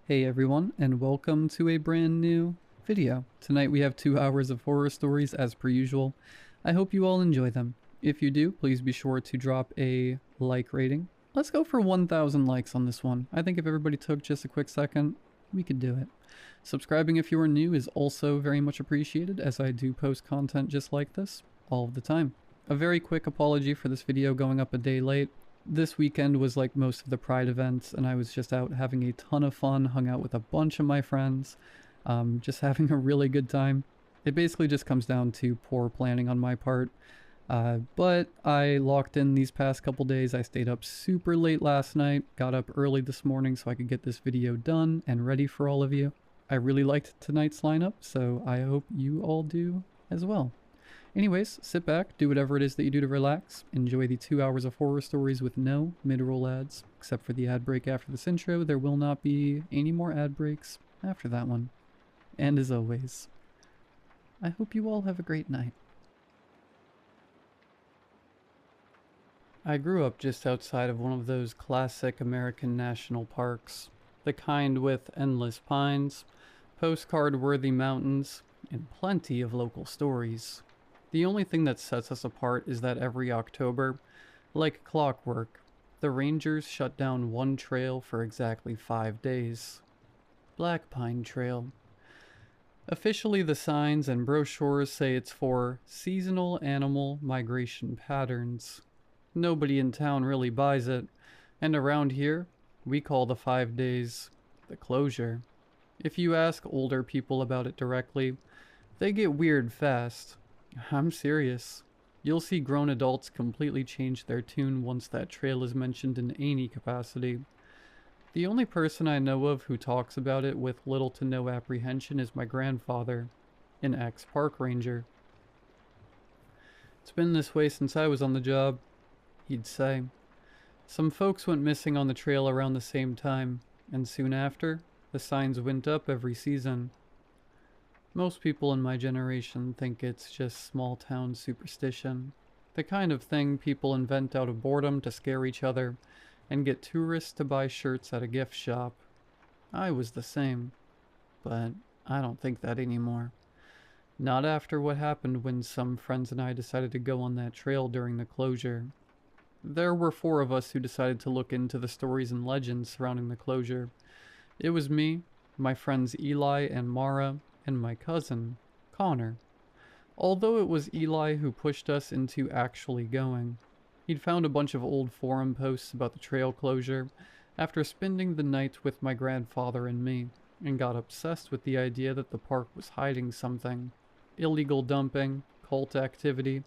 Hey everyone, and welcome to a brand new video. Tonight we have 2 hours of horror stories as per usual. I hope you all enjoy them. If you do, please be sure to drop a like rating. Let's go for 1,000 likes on this one. I think if everybody took just a quick second, we could do it. Subscribing if you are new is also very much appreciated, as I do post content just like this all of the time. A very quick apology for this video going up a day late. This weekend was like most of the Pride events, and I was just out having a ton of fun, hung out with a bunch of my friends, just having a really good time. It basically just comes down to poor planning on my part. But I locked in these past couple days. I stayed up super late last night, got up early this morning so I could get this video done and ready for all of you. I really liked tonight's lineup, so I hope you all do as well. Anyways, sit back, do whatever it is that you do to relax, enjoy the 2 hours of horror stories with no mid-roll ads, except for the ad break after this intro. There will not be any more ad breaks after that one. And as always, I hope you all have a great night. I grew up just outside of one of those classic American national parks, the kind with endless pines, postcard-worthy mountains, and plenty of local stories. The only thing that sets us apart is that every October, like clockwork, the rangers shut down one trail for exactly 5 days. Black Pine Trail. Officially, the signs and brochures say it's for seasonal animal migration patterns. Nobody in town really buys it, and around here, we call the 5 days the closure. If you ask older people about it directly, they get weird fast. I'm serious. You'll see grown adults completely change their tune once that trail is mentioned in any capacity. The only person I know of who talks about it with little to no apprehension is my grandfather, an ex-park ranger. It's been this way since I was on the job, he'd say. Some folks went missing on the trail around the same time, and soon after, the signs went up every season. Most people in my generation think it's just small-town superstition, the kind of thing people invent out of boredom to scare each other and get tourists to buy shirts at a gift shop. I was the same, but I don't think that anymore. Not after what happened when some friends and I decided to go on that trail during the closure. There were 4 of us who decided to look into the stories and legends surrounding the closure. It was me, my friends Eli and Mara, and my cousin, Connor. Although it was Eli who pushed us into actually going. He'd found a bunch of old forum posts about the trail closure after spending the night with my grandfather and me, and got obsessed with the idea that the park was hiding something. Illegal dumping, cult activity,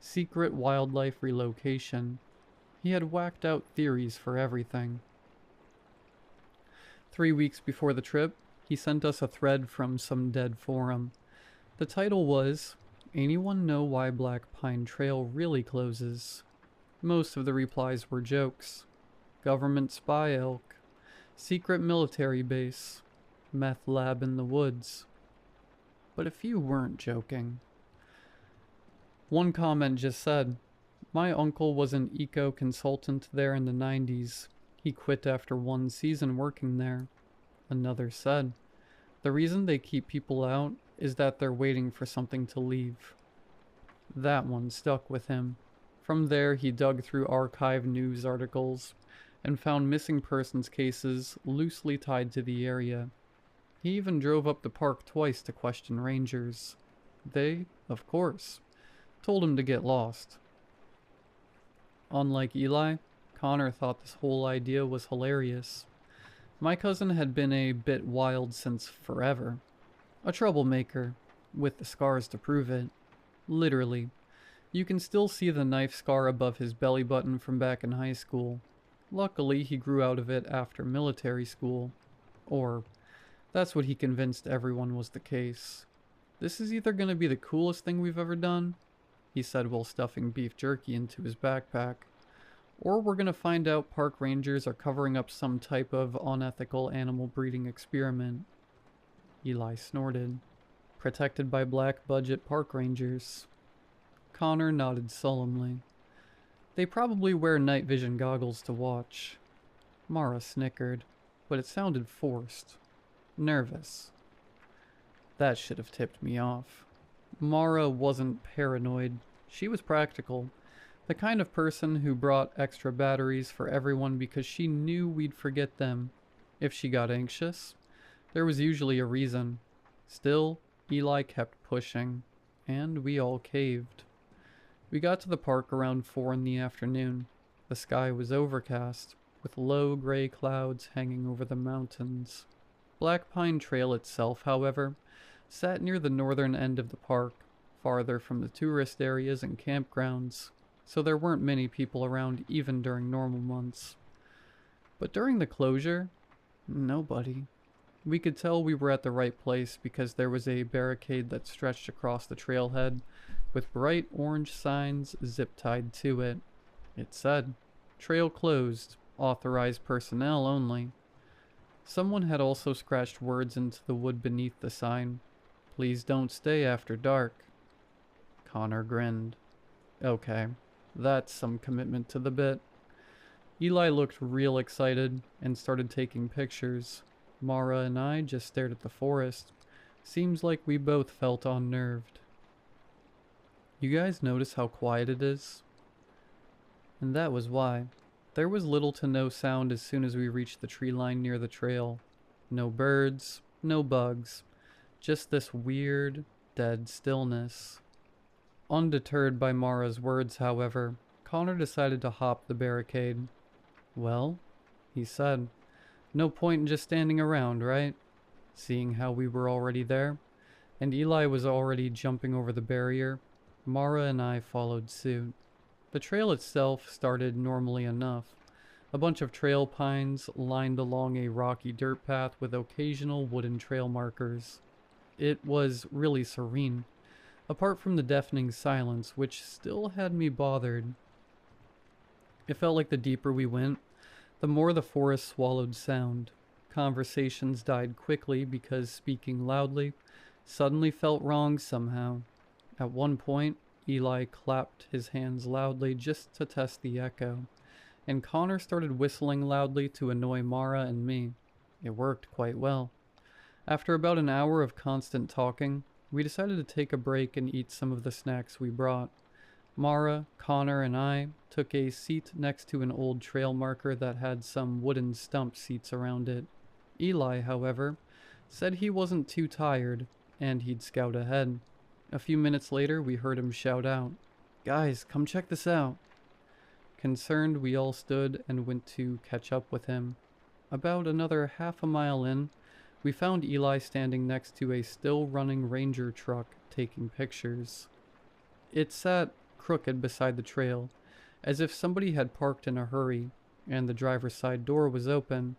secret wildlife relocation. He had whacked out theories for everything. 3 weeks before the trip, he sent us a thread from some dead forum. The title was, "Anyone know why Black Pine Trail really closes?" Most of the replies were jokes. Government spy elk. Secret military base. Meth lab in the woods. But a few weren't joking. One comment just said, "My uncle was an eco consultant there in the 90s. He quit after 1 season working there." Another said, "The reason they keep people out is that they're waiting for something to leave." That one stuck with him. From there, he dug through archived news articles and found missing persons cases loosely tied to the area. He even drove up the park twice to question rangers. They, of course, told him to get lost. Unlike Eli, Connor thought this whole idea was hilarious. My cousin had been a bit wild since forever. A troublemaker, with the scars to prove it. Literally. You can still see the knife scar above his belly button from back in high school. Luckily, he grew out of it after military school. Or, that's what he convinced everyone was the case. "This is either going to be the coolest thing we've ever done," he said while stuffing beef jerky into his backpack, "or we're going to find out park rangers are covering up some type of unethical animal breeding experiment." Eli snorted. "Protected by black budget park rangers." Connor nodded solemnly. "They probably wear night vision goggles to watch." Mara snickered. but it sounded forced, nervous. That should have tipped me off. Mara wasn't paranoid. She was practical. The kind of person who brought extra batteries for everyone because she knew we'd forget them. If she got anxious, there was usually a reason. Still, Eli kept pushing, and we all caved. We got to the park around 4 in the afternoon. The sky was overcast, with low gray clouds hanging over the mountains. Black Pine Trail itself, however, sat near the northern end of the park, farther from the tourist areas and campgrounds, so there weren't many people around even during normal months. But during the closure, nobody. We could tell we were at the right place because there was a barricade that stretched across the trailhead, with bright orange signs zip-tied to it. It said, "Trail closed, authorized personnel only." Someone had also scratched words into the wood beneath the sign. "Please don't stay after dark." Connor grinned. Okay, that's some commitment to the bit. Eli looked real excited and started taking pictures. Mara and I just stared at the forest. Seems like we both felt unnerved. You guys notice how quiet it is? And that was why. There was little to no sound as soon as we reached the tree line near the trail. No birds, no bugs. Just this weird, dead stillness. Undeterred by Mara's words, however, Connor decided to hop the barricade. "Well," he said, "no point in just standing around, right?" Seeing how we were already there, and Eli was already jumping over the barrier, Mara and I followed suit. The trail itself started normally enough. A bunch of trail pines lined along a rocky dirt path with occasional wooden trail markers. It was really serene, apart from the deafening silence, which still had me bothered. It felt like the deeper we went, the more the forest swallowed sound. Conversations died quickly because speaking loudly suddenly felt wrong somehow. At one point, Eli clapped his hands loudly just to test the echo, and Connor started whistling loudly to annoy Mara and me. It worked quite well. After about an hour of constant talking, we decided to take a break and eat some of the snacks we brought. Mara, Connor, and I took a seat next to an old trail marker that had some wooden stump seats around it. Eli, however, said he wasn't too tired, and he'd scout ahead. A few minutes later, we heard him shout out, "Guys, come check this out." Concerned, we all stood and went to catch up with him. About another half a mile in, we found Eli standing next to a still-running Ranger truck taking pictures. It sat crooked beside the trail, as if somebody had parked in a hurry, and the driver's side door was open.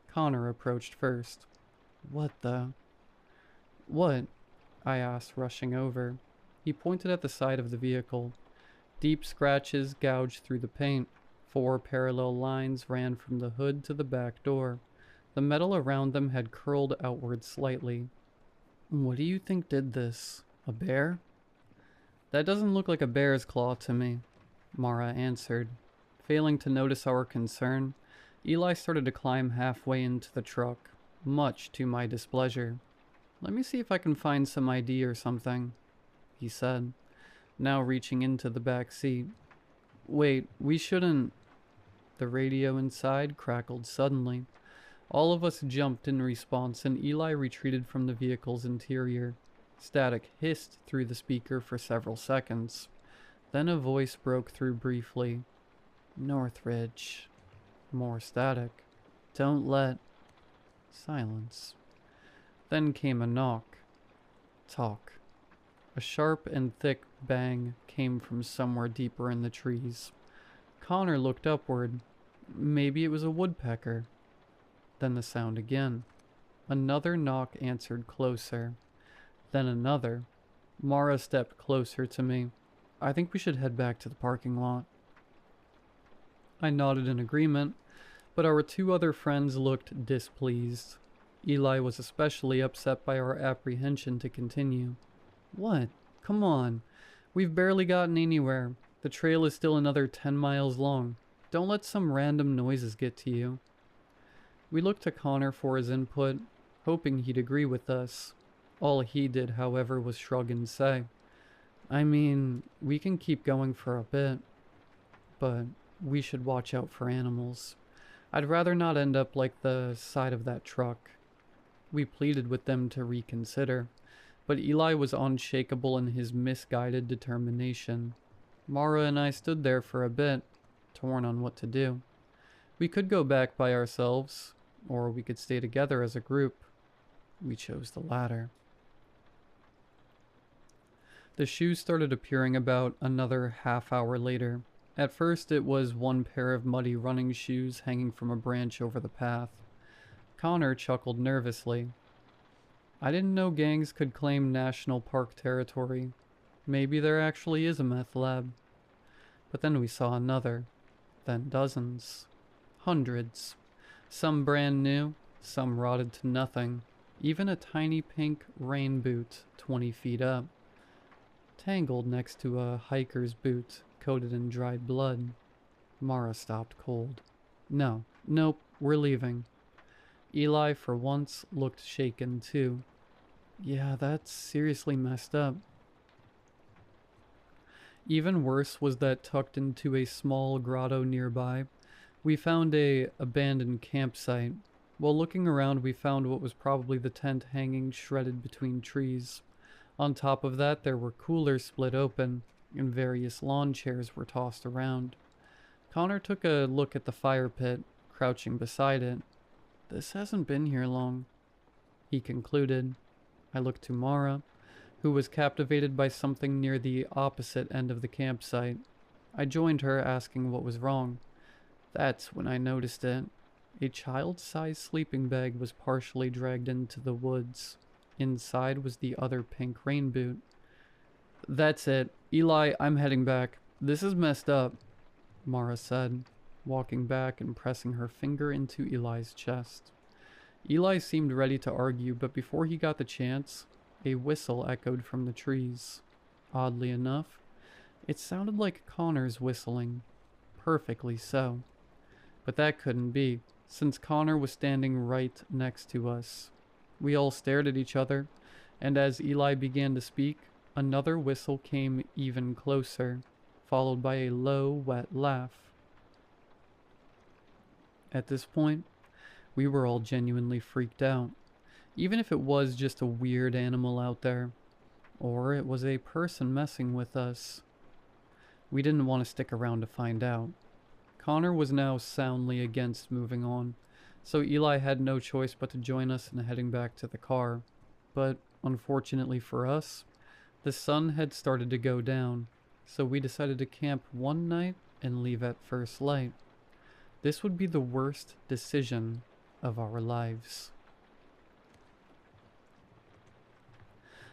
Connor approached first. "What the?" "What?" I asked, rushing over. He pointed at the side of the vehicle. Deep scratches gouged through the paint. 4 parallel lines ran from the hood to the back door. The metal around them had curled outward slightly. "What do you think did this? A bear?" "That doesn't look like a bear's claw to me," Mara answered. Failing to notice our concern, Eli started to climb halfway into the truck, much to my displeasure. "Let me see if I can find some ID or something," he said, now reaching into the back seat. "Wait, we shouldn't..." The radio inside crackled suddenly. All of us jumped in response, and Eli retreated from the vehicle's interior. Static hissed through the speaker for several seconds. Then a voice broke through briefly. "Northridge." More static. "Don't let..." Silence. Then came a knock. Talk. A sharp and thick bang came from somewhere deeper in the trees. Connor looked upward. Maybe it was a woodpecker. Then the sound again. Another knock answered closer. Then another. Mara stepped closer to me. "I think we should head back to the parking lot." I nodded in agreement, but our 2 other friends looked displeased. Eli was especially upset by our apprehension to continue. "What? Come on. We've barely gotten anywhere. The trail is still another 10 miles long. Don't let some random noises get to you." We looked to Connor for his input, hoping he'd agree with us. All he did, however, was shrug and say, I mean, we can keep going for a bit, but we should watch out for animals. I'd rather not end up like the side of that truck. We pleaded with them to reconsider, but Eli was unshakable in his misguided determination. Mara and I stood there for a bit, torn on what to do. We could go back by ourselves, or we could stay together as a group. We chose the latter. The shoes started appearing about another half hour later. At first it was one pair of muddy running shoes hanging from a branch over the path. Connor chuckled nervously. I didn't know gangs could claim national park territory. Maybe there actually is a meth lab. But then we saw another. Then dozens. Hundreds. Some brand new, some rotted to nothing. Even a tiny pink rain boot 20 feet up. Tangled next to a hiker's boot coated in dried blood. Mara stopped cold. Nope, we're leaving. Eli, for once, looked shaken too. Yeah, that's seriously messed up. Even worse was that tucked into a small grotto nearby, we found a abandoned campsite. While looking around, we found what was probably the tent hanging shredded between trees. On top of that, there were coolers split open, and various lawn chairs were tossed around. Connor took a look at the fire pit, crouching beside it. This hasn't been here long, he concluded. I looked to Mara, who was captivated by something near the opposite end of the campsite. I joined her, asking what was wrong. That's when I noticed it. A child-sized sleeping bag was partially dragged into the woods. Inside was the other pink rain boot. That's it. Eli, I'm heading back. This is messed up, Mara said, walking back and pressing her finger into Eli's chest. Eli seemed ready to argue, but before he got the chance, a whistle echoed from the trees. Oddly enough, it sounded like Connor's whistling. Perfectly so. But that couldn't be, since Connor was standing right next to us. We all stared at each other, and as Eli began to speak, another whistle came even closer, followed by a low, wet laugh. At this point, we were all genuinely freaked out, even if it was just a weird animal out there, or it was a person messing with us. We didn't want to stick around to find out. Connor was now soundly against moving on, so Eli had no choice but to join us in heading back to the car. But unfortunately for us, the sun had started to go down, so we decided to camp one night and leave at first light. This would be the worst decision of our lives.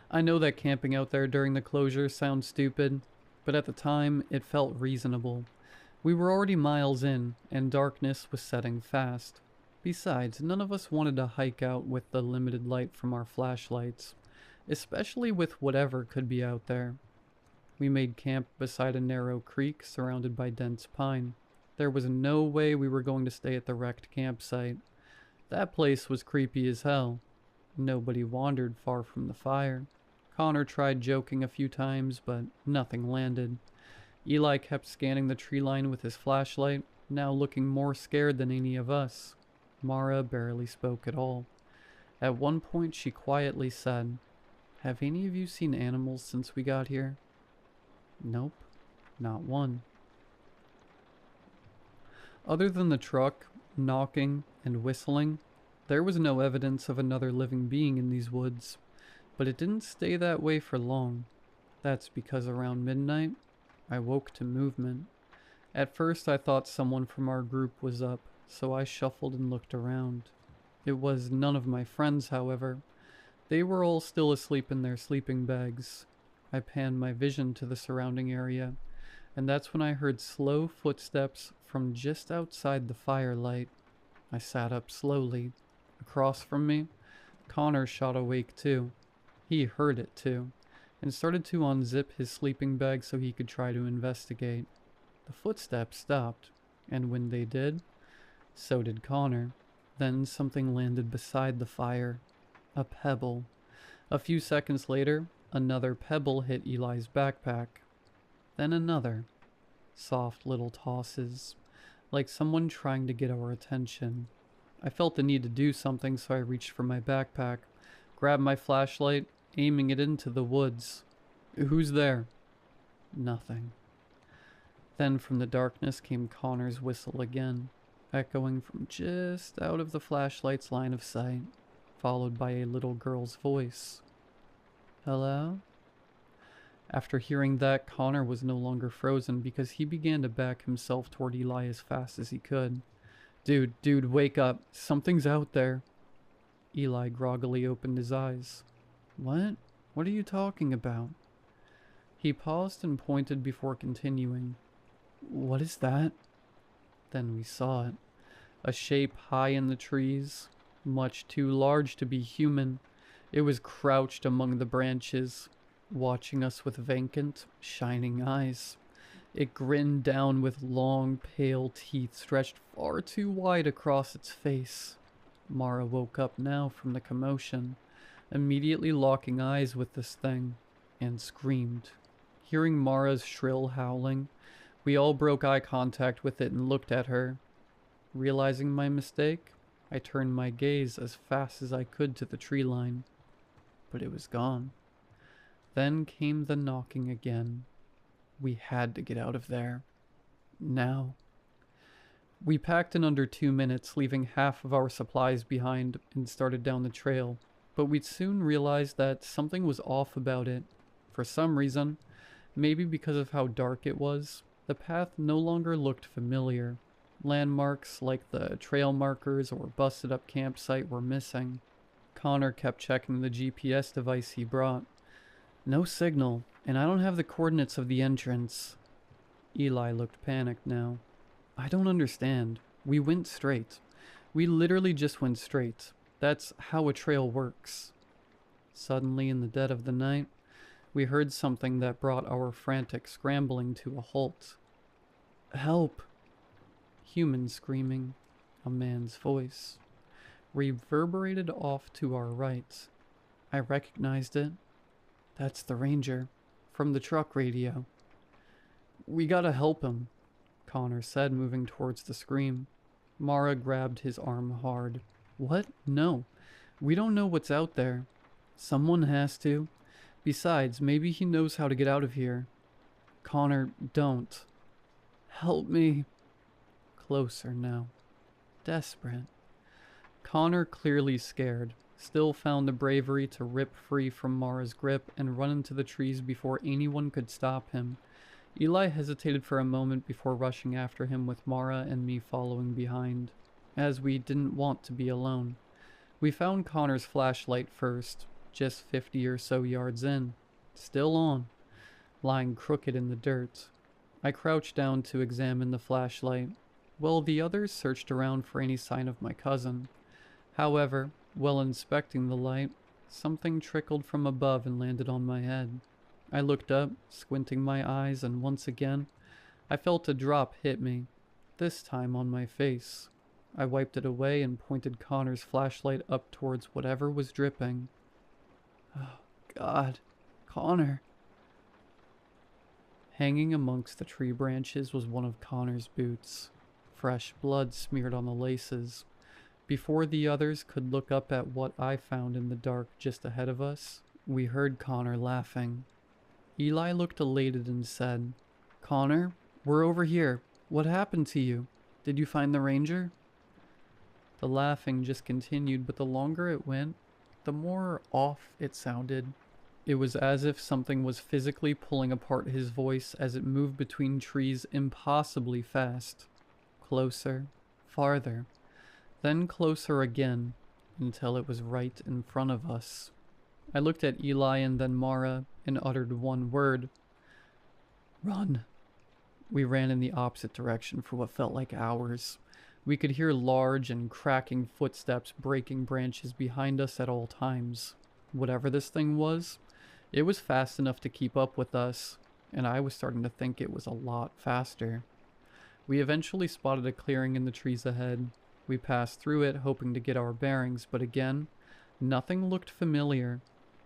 I know that camping out there during the closure sounds stupid, but at the time it felt reasonable. We were already miles in, and darkness was setting fast. Besides, none of us wanted to hike out with the limited light from our flashlights, especially with whatever could be out there. We made camp beside a narrow creek surrounded by dense pine. There was no way we were going to stay at the wrecked campsite. That place was creepy as hell. Nobody wandered far from the fire. Connor tried joking a few times, but nothing landed. Eli kept scanning the tree line with his flashlight, now looking more scared than any of us. Mara barely spoke at all. At one point she quietly said, "Have any of you seen animals since we got here?" Nope, not one. Other than the truck, knocking, and whistling, there was no evidence of another living being in these woods. But it didn't stay that way for long. That's because around midnight, I woke to movement. At first I thought someone from our group was up, so I shuffled and looked around. It was none of my friends, however. They were all still asleep in their sleeping bags. I panned my vision to the surrounding area, and that's when I heard slow footsteps from just outside the firelight. I sat up slowly. Across from me, Connor shot awake too. He heard it too, and started to unzip his sleeping bag so he could try to investigate. The footsteps stopped, and when they did, so did Connor. Then something landed beside the fire. A pebble. A few seconds later, another pebble hit Eli's backpack. Then another. Soft little tosses, like someone trying to get our attention. I felt the need to do something, so I reached for my backpack, grabbed my flashlight, aiming it into the woods. Who's there? Nothing. Then from the darkness came Connor's whistle again, echoing from just out of the flashlight's line of sight, followed by a little girl's voice. Hello? After hearing that, Connor was no longer frozen because he began to back himself toward Eli as fast as he could. Dude, wake up. Something's out there. Eli groggily opened his eyes. What? What are you talking about? He paused and pointed before continuing. What is that? Then we saw it. A shape high in the trees, much too large to be human. It was crouched among the branches, watching us with vacant, shining eyes. It grinned down with long, pale teeth stretched far too wide across its face. Mara woke up now from the commotion, immediately locking eyes with this thing, and screamed. Hearing Mara's shrill howling, we all broke eye contact with it and looked at her. Realizing my mistake, I turned my gaze as fast as I could to the tree line. But it was gone. Then came the knocking again. We had to get out of there. Now. We packed in under 2 minutes, leaving half of our supplies behind, and started down the trail. But we'd soon realized that something was off about it. For some reason, maybe because of how dark it was, the path no longer looked familiar. Landmarks like the trail markers or busted up campsite were missing. Connor kept checking the GPS device he brought. No signal, and I don't have the coordinates of the entrance. Eli looked panicked now. I don't understand. We went straight. We literally just went straight. That's how a trail works. Suddenly, in the dead of the night, we heard something that brought our frantic scrambling to a halt. Help! Human screaming. A man's voice. Reverberated off to our right. I recognized it. That's the ranger, from the truck radio. We gotta help him, Connor said, moving towards the scream. Mara grabbed his arm hard. What? No. We don't know what's out there. Someone has to. Besides, maybe he knows how to get out of here. Connor, don't. Help me. Closer now. Desperate. Connor, clearly scared, still found the bravery to rip free from Mara's grip and run into the trees before anyone could stop him. Eli hesitated for a moment before rushing after him with Mara and me following behind, as we didn't want to be alone. We found Connor's flashlight first, just 50 or so yards in, still on, lying crooked in the dirt. I crouched down to examine the flashlight, while the others searched around for any sign of my cousin. However, while inspecting the light, something trickled from above and landed on my head. I looked up, squinting my eyes, and once again, I felt a drop hit me, this time on my face. I wiped it away and pointed Connor's flashlight up towards whatever was dripping. Oh, God. Connor. Hanging amongst the tree branches was one of Connor's boots, fresh blood smeared on the laces. Before the others could look up at what I found in the dark just ahead of us, we heard Connor laughing. Eli looked elated and said, Connor, we're over here. What happened to you? Did you find the ranger? The laughing just continued, but the longer it went, the more off it sounded. It was as if something was physically pulling apart his voice as it moved between trees impossibly fast. Closer, farther, then closer again, until it was right in front of us. I looked at Eli and then Mara and uttered one word. Run. We ran in the opposite direction for what felt like hours. We could hear large and cracking footsteps breaking branches behind us at all times. Whatever this thing was, it was fast enough to keep up with us, and I was starting to think it was a lot faster. We eventually spotted a clearing in the trees ahead. We passed through it, hoping to get our bearings, but again, nothing looked familiar.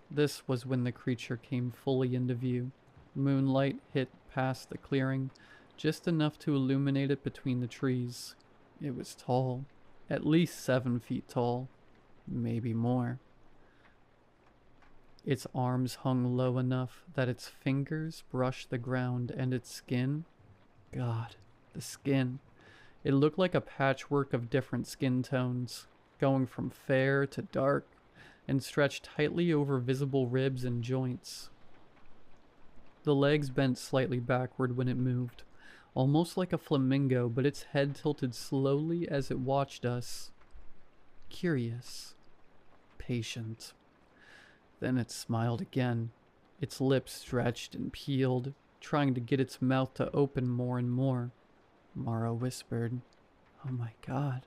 This was when the creature came fully into view. Moonlight hit past the clearing, just enough to illuminate it between the trees. It was tall, at least 7 feet tall, maybe more. Its arms hung low enough that its fingers brushed the ground, and its skin, God, the skin. It looked like a patchwork of different skin tones, going from fair to dark, and stretched tightly over visible ribs and joints. The legs bent slightly backward when it moved, almost like a flamingo, but its head tilted slowly as it watched us. Curious. Patient. Then it smiled again, its lips stretched and peeled, trying to get its mouth to open more and more. Mara whispered, "Oh my God."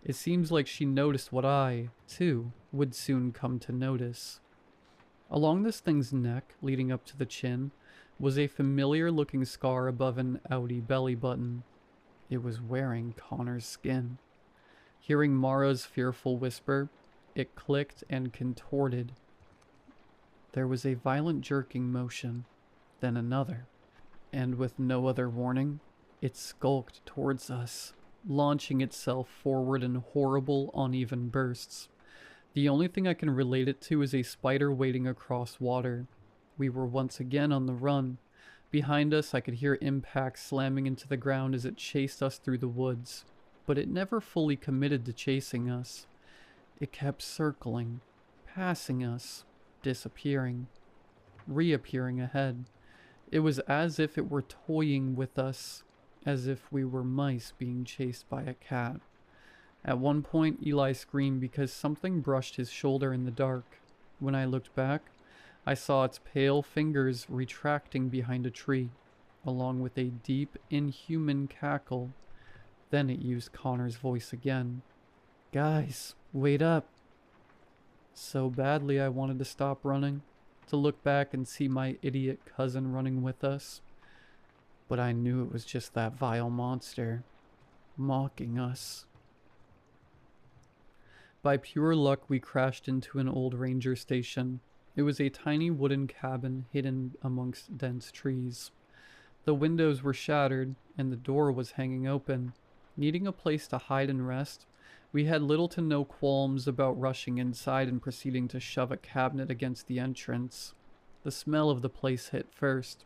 It seems like she noticed what I, too, would soon come to notice. Along this thing's neck, leading up to the chin, was a familiar-looking scar above an outie belly button. It was wearing Connor's skin. Hearing Mara's fearful whisper, it clicked and contorted. There was a violent jerking motion, then another, and with no other warning, it skulked towards us, launching itself forward in horrible, uneven bursts. The only thing I can relate it to is a spider wading across water. We were once again on the run. Behind us, I could hear impacts slamming into the ground as it chased us through the woods, but it never fully committed to chasing us. It kept circling, passing us, disappearing, reappearing ahead. It was as if it were toying with us, as if we were mice being chased by a cat. At one point, Eli screamed because something brushed his shoulder in the dark. When I looked back, I saw its pale fingers retracting behind a tree, along with a deep, inhuman cackle. Then it used Connor's voice again. "Guys, wait up." So badly I wanted to stop running, to look back and see my idiot cousin running with us. But I knew it was just that vile monster, mocking us. By pure luck, we crashed into an old ranger station. It was a tiny wooden cabin hidden amongst dense trees. The windows were shattered, and the door was hanging open. Needing a place to hide and rest, we had little to no qualms about rushing inside and proceeding to shove a cabinet against the entrance. The smell of the place hit first,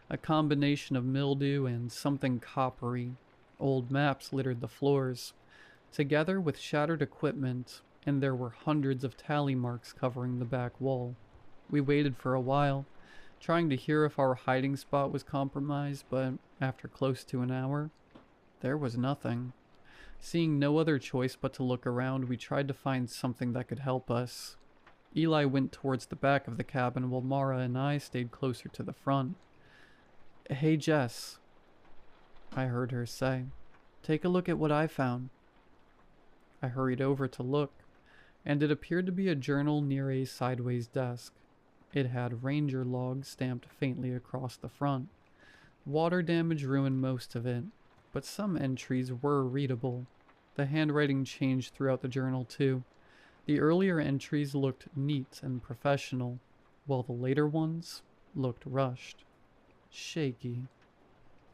a combination of mildew and something coppery. Old maps littered the floors, together with shattered equipment, and there were hundreds of tally marks covering the back wall. We waited for a while, trying to hear if our hiding spot was compromised, but after close to an hour, there was nothing. Seeing no other choice but to look around, we tried to find something that could help us. Eli went towards the back of the cabin while Mara and I stayed closer to the front. "Hey Jess," I heard her say, "take a look at what I found." I hurried over to look, and it appeared to be a journal near a sideways desk. It had ranger logs stamped faintly across the front. Water damage ruined most of it, but some entries were readable. The handwriting changed throughout the journal too. The earlier entries looked neat and professional, while the later ones looked rushed. Shaky.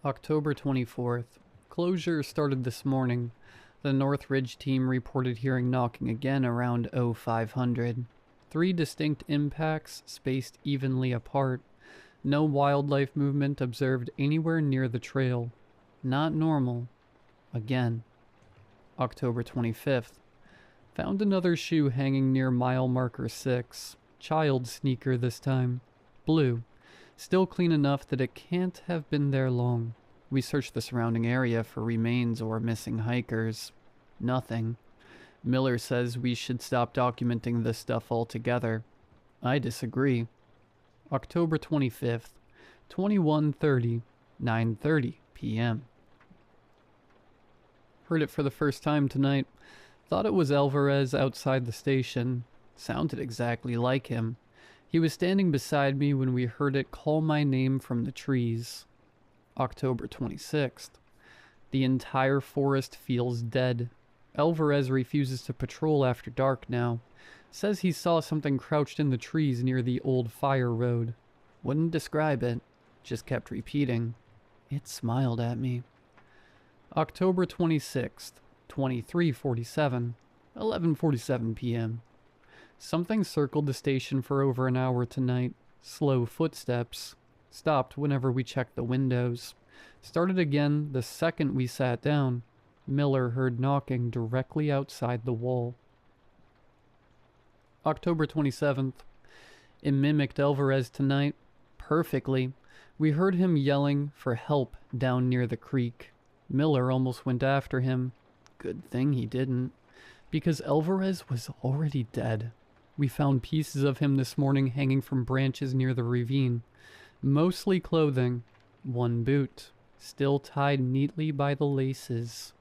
October 24th. Closure started this morning. The Northridge team reported hearing knocking again around 0500. 3 distinct impacts spaced evenly apart. No wildlife movement observed anywhere near the trail. Not normal. Again. October 25th. Found another shoe hanging near mile marker 6. Child sneaker this time. Blue. Still clean enough that it can't have been there long. We searched the surrounding area for remains or missing hikers. Nothing. Miller says we should stop documenting this stuff altogether. I disagree. October 25th, 21:30, 9:30 p.m. Heard it for the first time tonight. Thought it was Alvarez outside the station. Sounded exactly like him. He was standing beside me when we heard it call my name from the trees. October 26th. The entire forest feels dead. Alvarez refuses to patrol after dark now. Says he saw something crouched in the trees near the old fire road. Wouldn't describe it. Just kept repeating. It smiled at me. October 26th, 23:47, 11:47 p.m. Something circled the station for over an hour tonight. Slow footsteps. Stopped whenever we checked the windows. Started again the second we sat down. Miller heard knocking directly outside the wall. October 27th. It mimicked Alvarez tonight. Perfectly. We heard him yelling for help down near the creek. Miller almost went after him. Good thing he didn't. Because Alvarez was already dead. We found pieces of him this morning hanging from branches near the ravine. Mostly clothing. One boot. Still tied neatly by the laces.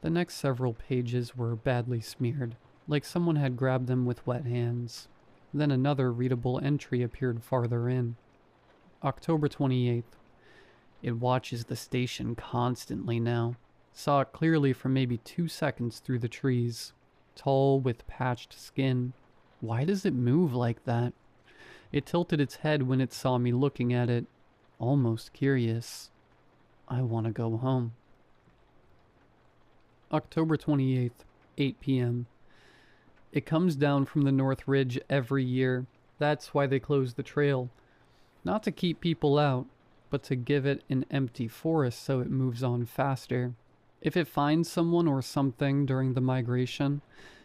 The next several pages were badly smeared, like someone had grabbed them with wet hands. Then another readable entry appeared farther in. October 28th. It watches the station constantly now. Saw it clearly for maybe 2 seconds through the trees. Tall with patched skin. Why does it move like that? It tilted its head when it saw me looking at it. Almost curious. I want to go home. October 28th, 8 p.m. It comes down from the North Ridge every year. That's why they close the trail. Not to keep people out, but to give it an empty forest so it moves on faster. If it finds someone or something during the migration,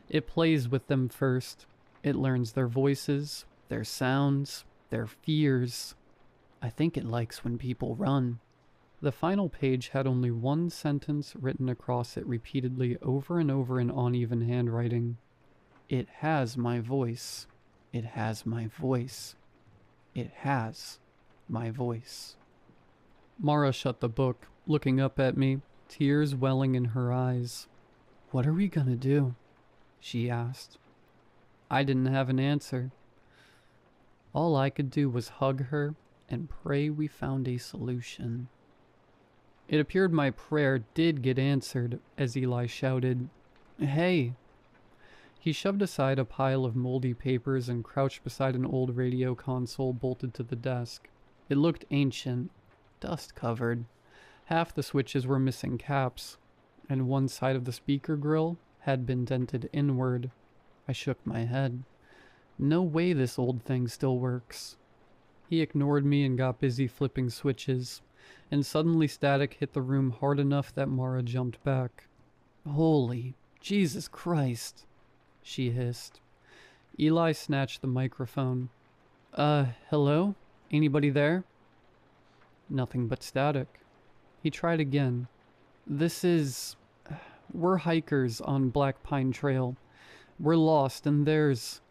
it plays with them first. It learns their voices, their sounds, their fears. I think it likes when people run. The final page had only one sentence written across it repeatedly over and over in uneven handwriting. It has my voice. It has my voice. It has my voice. Mara shut the book, looking up at me, tears welling in her eyes. What are we gonna do? She asked. I didn't have an answer. All I could do was hug her and pray we found a solution. It appeared my prayer did get answered as Eli shouted, "Hey!" He shoved aside a pile of moldy papers and crouched beside an old radio console bolted to the desk. It looked ancient, dust-covered. Half the switches were missing caps, and one side of the speaker grill had been dented inward. I shook my head. No way this old thing still works. He ignored me and got busy flipping switches, and suddenly static hit the room hard enough that Mara jumped back. Holy Jesus Christ, she hissed. Eli snatched the microphone. Hello? Anybody there? Nothing but static. He tried again. We're hikers on Black Pine Trail. We're lost and there's...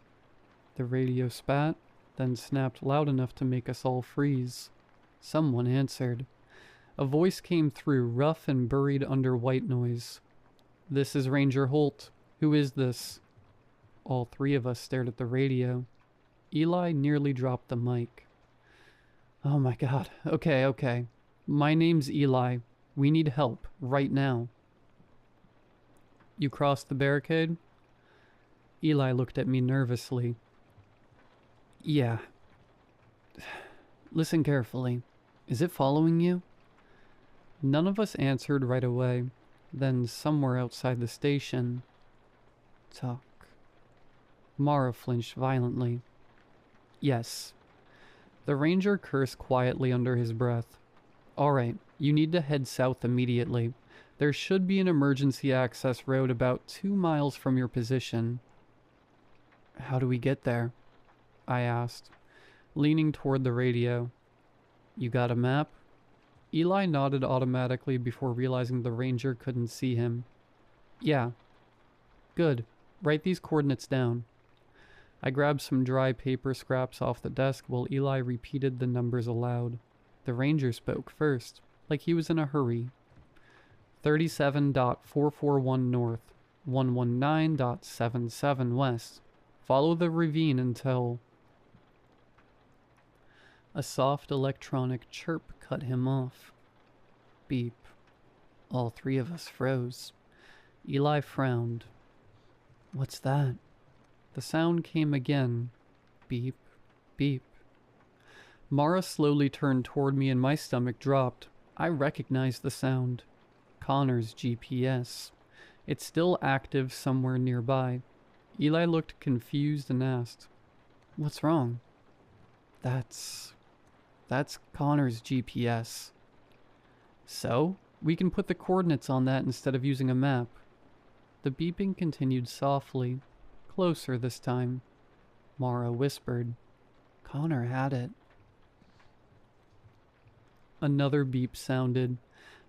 The radio spat, then snapped loud enough to make us all freeze. Someone answered. A voice came through, rough and buried under white noise. This is Ranger Holt. Who is this? All three of us stared at the radio. Eli nearly dropped the mic. Oh my God. Okay. My name's Eli. We need help, right now. You crossed the barricade? Eli looked at me nervously. Yeah. Listen carefully. Is it following you? None of us answered right away. Then somewhere outside the station... Talk. Mara flinched violently. Yes. The ranger cursed quietly under his breath. Alright, you need to head south immediately. There should be an emergency access road about 2 miles from your position. How do we get there? I asked, leaning toward the radio. You got a map? Eli nodded automatically before realizing the ranger couldn't see him. Yeah. Good. Write these coordinates down. I grabbed some dry paper scraps off the desk while Eli repeated the numbers aloud. The ranger spoke first, like he was in a hurry. 37.441 north, 119.77 west. Follow the ravine until... A soft electronic chirp cut him off. Beep. All three of us froze. Eli frowned. What's that? The sound came again. Beep, beep. Mara slowly turned toward me and my stomach dropped. I recognized the sound. Connor's GPS. It's still active somewhere nearby. Eli looked confused and asked, "What's wrong?" That's Connor's GPS. So, we can put the coordinates on that instead of using a map. The beeping continued softly, closer this time. Mara whispered, "Connor had it." Another beep sounded,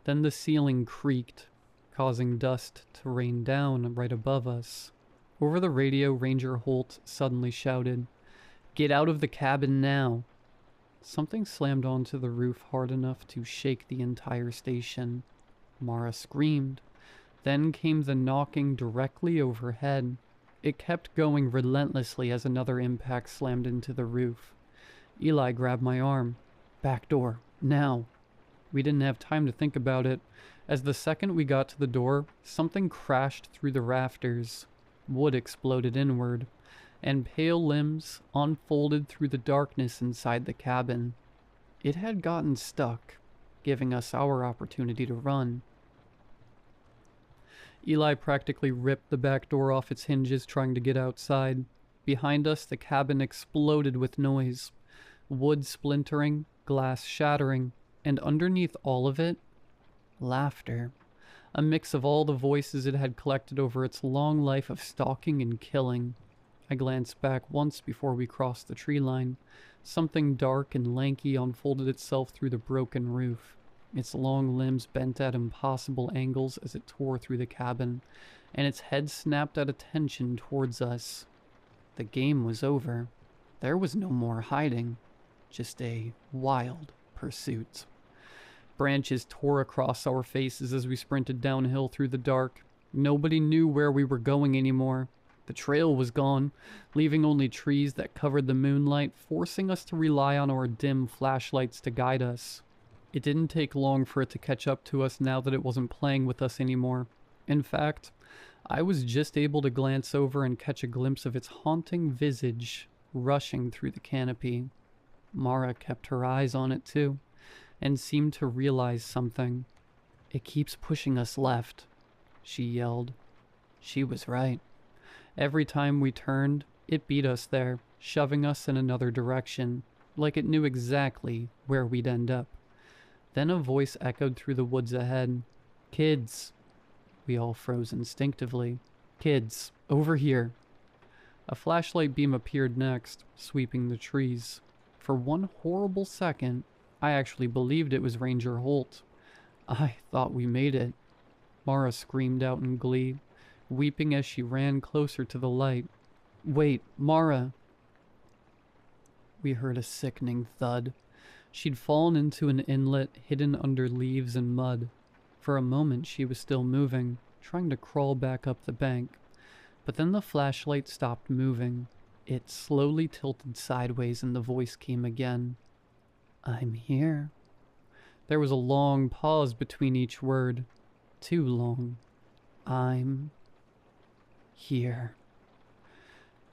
then the ceiling creaked, causing dust to rain down right above us. Over the radio, Ranger Holt suddenly shouted, "Get out of the cabin now!" Something slammed onto the roof hard enough to shake the entire station. Mara screamed. Then came the knocking directly overhead. It kept going relentlessly as another impact slammed into the roof. Eli grabbed my arm. "Back door, now." We didn't have time to think about it. As the second we got to the door, something crashed through the rafters. Wood exploded inward, and pale limbs unfolded through the darkness inside the cabin. It had gotten stuck, giving us our opportunity to run. Eli practically ripped the back door off its hinges trying to get outside. Behind us, the cabin exploded with noise. Wood splintering, glass shattering, and underneath all of it, laughter. A mix of all the voices it had collected over its long life of stalking and killing. I glanced back once before we crossed the tree line. Something dark and lanky unfolded itself through the broken roof. Its long limbs bent at impossible angles as it tore through the cabin, and its head snapped at attention towards us. The game was over. There was no more hiding, just a wild pursuit. Branches tore across our faces as we sprinted downhill through the dark. Nobody knew where we were going anymore. The trail was gone, leaving only trees that covered the moonlight, forcing us to rely on our dim flashlights to guide us. It didn't take long for it to catch up to us now that it wasn't playing with us anymore. In fact, I was just able to glance over and catch a glimpse of its haunting visage rushing through the canopy. Mara kept her eyes on it too, and seemed to realize something. "It keeps pushing us left," she yelled. She was right. Every time we turned, it beat us there, shoving us in another direction, like it knew exactly where we'd end up. Then a voice echoed through the woods ahead. "Kids!" We all froze instinctively. "Kids, over here!" A flashlight beam appeared next, sweeping the trees. For one horrible second, I actually believed it was Ranger Holt. I thought we made it. Mara screamed out in glee, weeping as she ran closer to the light. "Wait, Mara!" We heard a sickening thud. She'd fallen into an inlet hidden under leaves and mud. For a moment she was still moving, trying to crawl back up the bank. But then the flashlight stopped moving. It slowly tilted sideways and the voice came again. "I'm here." There was a long pause between each word. Too long. "I'm here."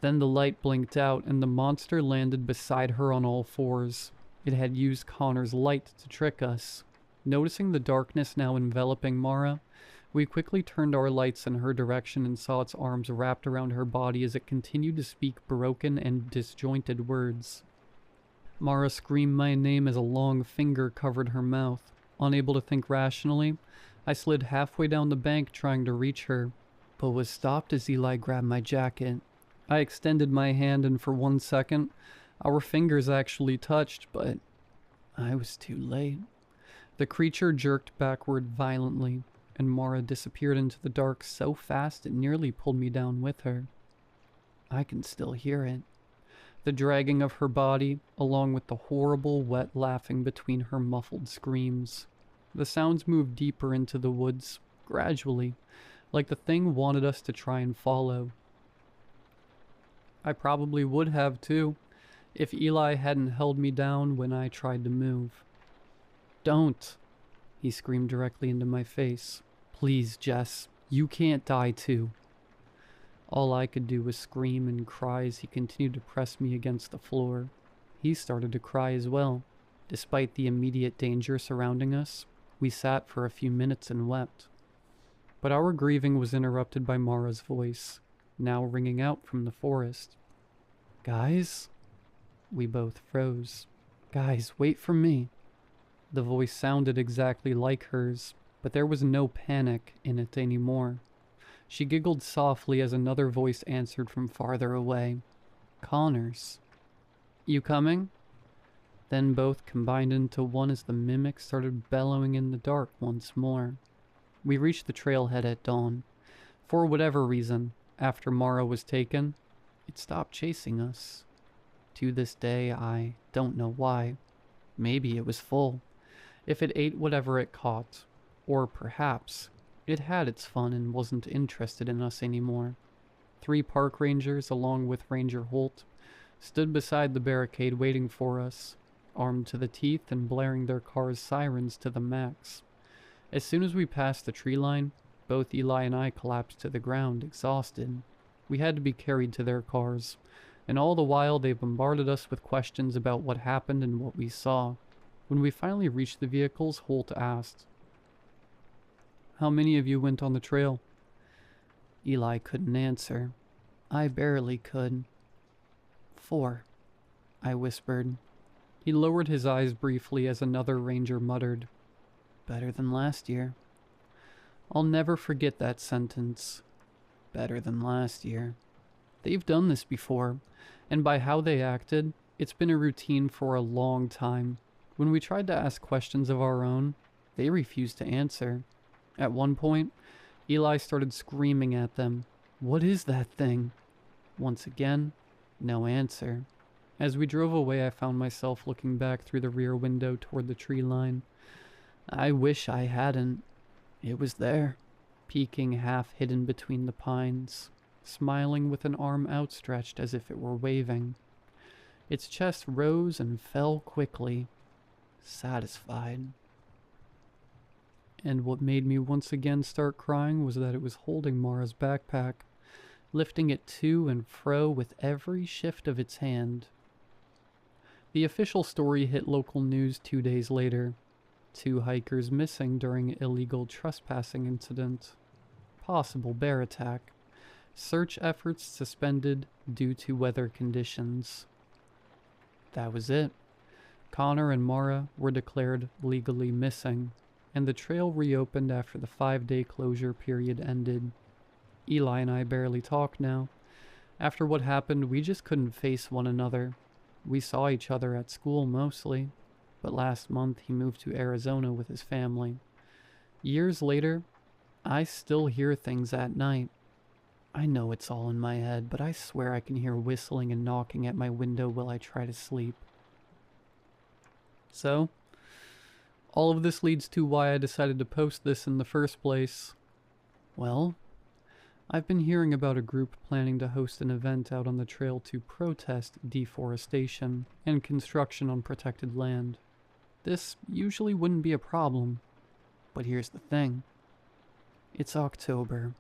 Then the light blinked out and the monster landed beside her on all fours. It had used Connor's light to trick us. Noticing the darkness now enveloping Mara, we quickly turned our lights in her direction and saw its arms wrapped around her body as it continued to speak broken and disjointed words. Mara screamed my name as a long finger covered her mouth. Unable to think rationally, I slid halfway down the bank trying to reach her, but was stopped as Eli grabbed my jacket. I extended my hand and for 1 second, our fingers actually touched, but I was too late. The creature jerked backward violently, and Mara disappeared into the dark so fast it nearly pulled me down with her. I can still hear it. The dragging of her body, along with the horrible wet laughing between her muffled screams. The sounds moved deeper into the woods, gradually, like the thing wanted us to try and follow. I probably would have too, if Eli hadn't held me down when I tried to move. "Don't!" he screamed directly into my face. "Please, Jess, You can't die too. All I could do was scream and cry as he continued to press me against the floor. He started to cry as well. Despite the immediate danger surrounding us, we sat for a few minutes and wept. But our grieving was interrupted by Mara's voice, now ringing out from the forest. Guys? We both froze. Guys, wait for me. The voice sounded exactly like hers, but there was no panic in it anymore. She giggled softly as another voice answered from farther away. Connor's. You coming? Then both combined into one as the mimic started bellowing in the dark once more. We reached the trailhead at dawn. For whatever reason, after Mara was taken, it stopped chasing us. To this day, I don't know why. Maybe it was full. If it ate whatever it caught. Or perhaps it had its fun and wasn't interested in us anymore. 3 park rangers, along with Ranger Holt, stood beside the barricade waiting for us, armed to the teeth and blaring their car's sirens to the max. As soon as we passed the tree line, both Eli and I collapsed to the ground, exhausted. We had to be carried to their cars, and all the while they bombarded us with questions about what happened and what we saw. When we finally reached the vehicles, Holt asked, "How many of you went on the trail?" Eli couldn't answer. I barely could. 4, I whispered. He lowered his eyes briefly as another ranger muttered, "Better than last year." I'll never forget that sentence. Better than last year. They've done this before, and by how they acted, it's been a routine for a long time. When we tried to ask questions of our own, they refused to answer. At one point, Eli started screaming at them, "What is that thing?" Once again, no answer. As we drove away, I found myself looking back through the rear window toward the tree line. I wish I hadn't. It was there, peeking half hidden between the pines, smiling with an arm outstretched as if it were waving. Its chest rose and fell quickly, satisfied. And what made me once again start crying was that it was holding Mara's backpack, lifting it to and fro with every shift of its hand. The official story hit local news 2 days later. 2 hikers missing during illegal trespassing incident. Possible bear attack. Search efforts suspended due to weather conditions. That was it. Connor and Mara were declared legally missing, and the trail reopened after the 5-day closure period ended. Eli and I barely talk now. After what happened, we just couldn't face one another. We saw each other at school mostly, but last month he moved to Arizona with his family. Years later, I still hear things at night. I know it's all in my head, but I swear I can hear whistling and knocking at my window while I try to sleep. So, all of this leads to why I decided to post this in the first place. Well, I've been hearing about a group planning to host an event out on the trail to protest deforestation and construction on protected land. This usually wouldn't be a problem, but here's the thing. It's October,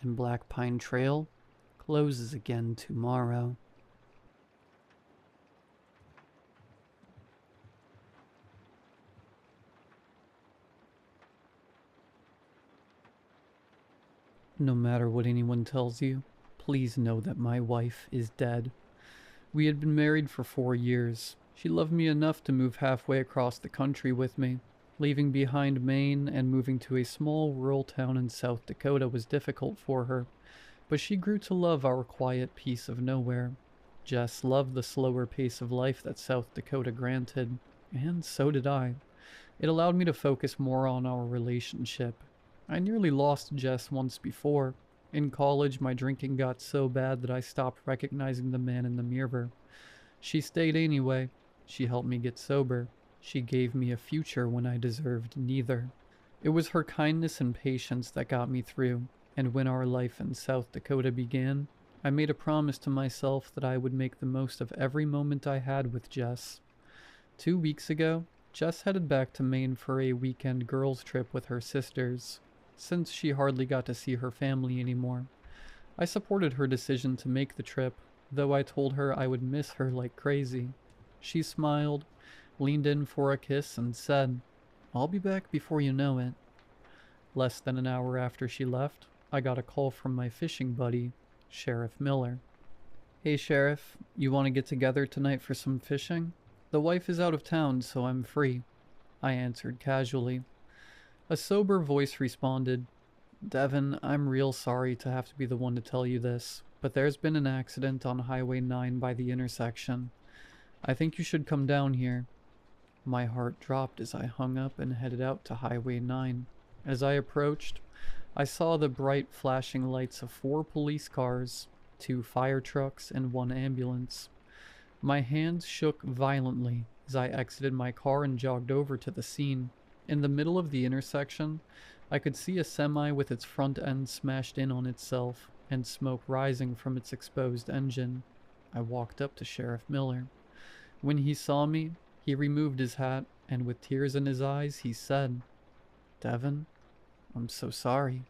and Black Pine Trail closes again tomorrow. No matter what anyone tells you, please know that my wife is dead. We had been married for 4 years. She loved me enough to move halfway across the country with me. Leaving behind Maine and moving to a small rural town in South Dakota was difficult for her, but she grew to love our quiet peace of nowhere. Jess loved the slower pace of life that South Dakota granted, and so did I. It allowed me to focus more on our relationship. I nearly lost Jess once before. In college, my drinking got so bad that I stopped recognizing the man in the mirror. She stayed anyway. She helped me get sober. She gave me a future when I deserved neither. It was her kindness and patience that got me through, and when our life in South Dakota began, I made a promise to myself that I would make the most of every moment I had with Jess. 2 weeks ago, Jess headed back to Maine for a weekend girls' trip with her sisters. since she hardly got to see her family anymore. I supported her decision to make the trip, though I told her I would miss her like crazy. She smiled, leaned in for a kiss, and said, "I'll be back before you know it." Less than an hour after she left, I got a call from my fishing buddy, Sheriff Miller. "Hey, Sheriff, you want to get together tonight for some fishing? The wife is out of town, so I'm free," I answered casually. A sober voice responded, "Devin, I'm real sorry to have to be the one to tell you this, but there's been an accident on Highway 9 by the intersection. I think you should come down here." My heart dropped as I hung up and headed out to Highway 9. As I approached, I saw the bright flashing lights of 4 police cars, 2 fire trucks, and 1 ambulance. My hands shook violently as I exited my car and jogged over to the scene. In the middle of the intersection, I could see a semi with its front end smashed in on itself and smoke rising from its exposed engine. I walked up to Sheriff Miller. When he saw me, he removed his hat, and with tears in his eyes, he said, "Devin, I'm so sorry."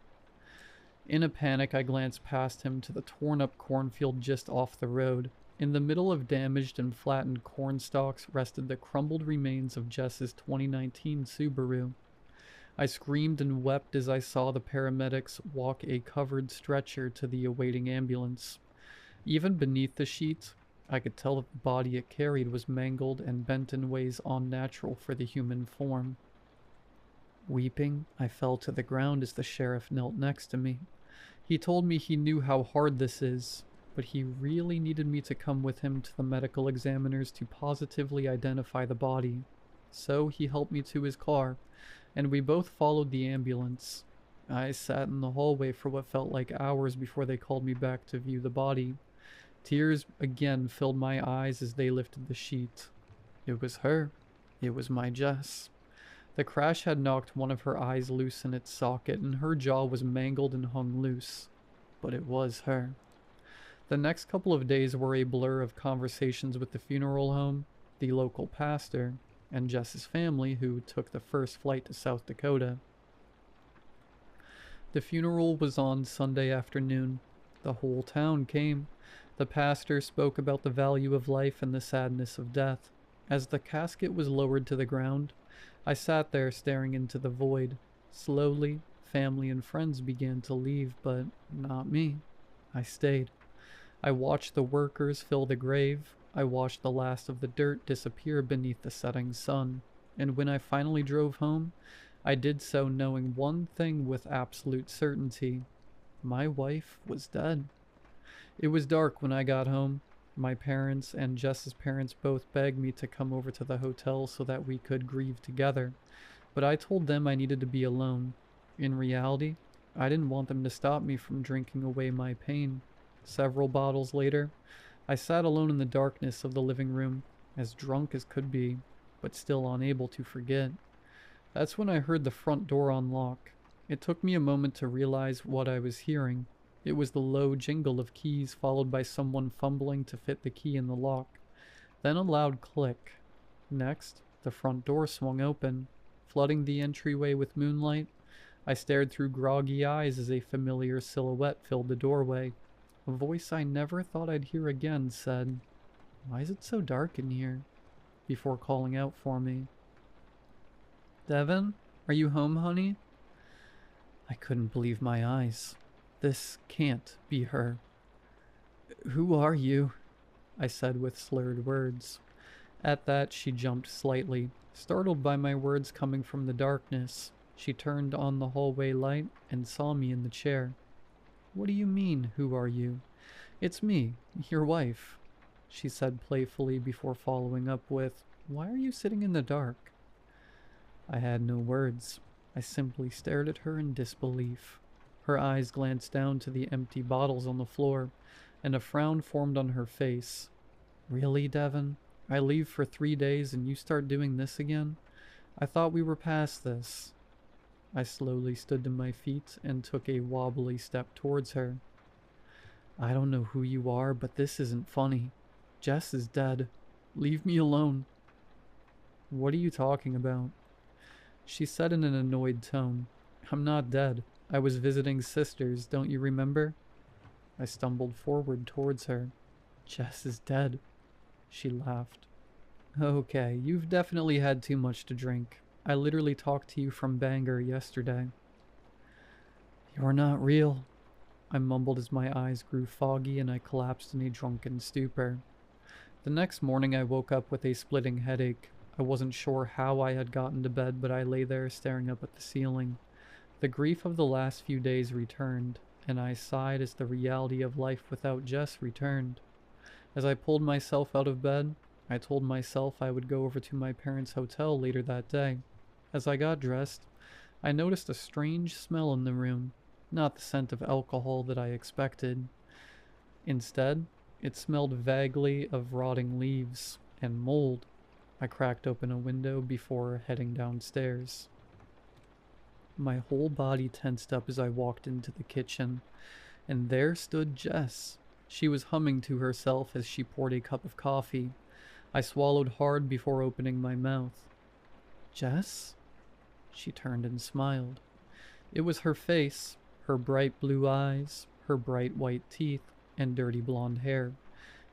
In a panic, I glanced past him to the torn-up cornfield just off the road. In the middle of damaged and flattened corn stalks rested the crumbled remains of Jess's 2019 Subaru. I screamed and wept as I saw the paramedics walk a covered stretcher to the awaiting ambulance. Even beneath the sheet, I could tell that the body it carried was mangled and bent in ways unnatural for the human form. Weeping, I fell to the ground as the sheriff knelt next to me. He told me he knew how hard this is, but he really needed me to come with him to the medical examiners to positively identify the body. So he helped me to his car, and we both followed the ambulance. I sat in the hallway for what felt like hours before they called me back to view the body. Tears again filled my eyes as they lifted the sheet. It was her. It was my Jess. The crash had knocked one of her eyes loose in its socket, and her jaw was mangled and hung loose. But it was her. The next couple of days were a blur of conversations with the funeral home, the local pastor, and Jess's family, who took the first flight to South Dakota. The funeral was on Sunday afternoon. The whole town came. The pastor spoke about the value of life and the sadness of death. As the casket was lowered to the ground, I sat there staring into the void. Slowly, family and friends began to leave, but not me. I stayed. I watched the workers fill the grave. I watched the last of the dirt disappear beneath the setting sun. And when I finally drove home, I did so knowing one thing with absolute certainty. My wife was dead. It was dark when I got home. My parents and Jess's parents both begged me to come over to the hotel so that we could grieve together, but I told them I needed to be alone. In reality, I didn't want them to stop me from drinking away my pain. Several bottles later, I sat alone in the darkness of the living room, as drunk as could be, but still unable to forget. That's when I heard the front door unlock. It took me a moment to realize what I was hearing. It was the low jingle of keys followed by someone fumbling to fit the key in the lock. Then a loud click. Next, the front door swung open, flooding the entryway with moonlight. I stared through groggy eyes as a familiar silhouette filled the doorway. A voice I never thought I'd hear again said, "Why is it so dark in here?" before calling out for me. "Devin, are you home, honey?" I couldn't believe my eyes. This can't be her. "Who are you?" I said with slurred words. At that, she jumped slightly, startled by my words coming from the darkness. She turned on the hallway light and saw me in the chair. "What do you mean, who are you?" "It's me, your wife," she said playfully before following up with, "Why are you sitting in the dark?" I had no words. I simply stared at her in disbelief. Her eyes glanced down to the empty bottles on the floor, and a frown formed on her face. "Really, Devin? I leave for 3 days and you start doing this again? I thought we were past this." I slowly stood to my feet and took a wobbly step towards her. "I don't know who you are, but this isn't funny. Jess is dead. Leave me alone." "What are you talking about?" She said in an annoyed tone, "I'm not dead. I was visiting sisters, don't you remember? I stumbled forward towards her. Jess is dead. She laughed. Okay, you've definitely had too much to drink. I literally talked to you from Bangor yesterday. You're not real, I mumbled as my eyes grew foggy and I collapsed in a drunken stupor. The next morning I woke up with a splitting headache. I wasn't sure how I had gotten to bed, but I lay there staring up at the ceiling. The grief of the last few days returned, and I sighed as the reality of life without Jess returned. As I pulled myself out of bed, I told myself I would go over to my parents' hotel later that day. As I got dressed, I noticed a strange smell in the room, not the scent of alcohol that I expected. Instead, it smelled vaguely of rotting leaves and mold. I cracked open a window before heading downstairs. My whole body tensed up as I walked into the kitchen, and there stood Jess. She was humming to herself as she poured a cup of coffee. I swallowed hard before opening my mouth. Jess? She turned and smiled. It was her face, her bright blue eyes, her bright white teeth, and dirty blonde hair.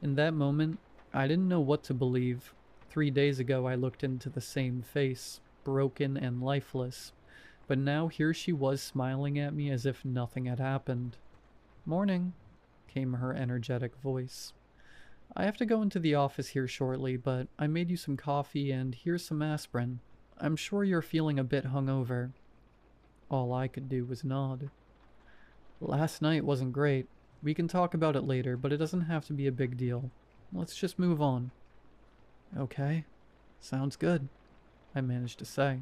In that moment, I didn't know what to believe. 3 days ago I looked into the same face, broken and lifeless. But now here she was smiling at me as if nothing had happened. Morning, came her energetic voice. I have to go into the office here shortly, but I made you some coffee and here's some aspirin. I'm sure you're feeling a bit hungover. All I could do was nod. Last night wasn't great. We can talk about it later, but it doesn't have to be a big deal. Let's just move on. Okay, sounds good, I managed to say.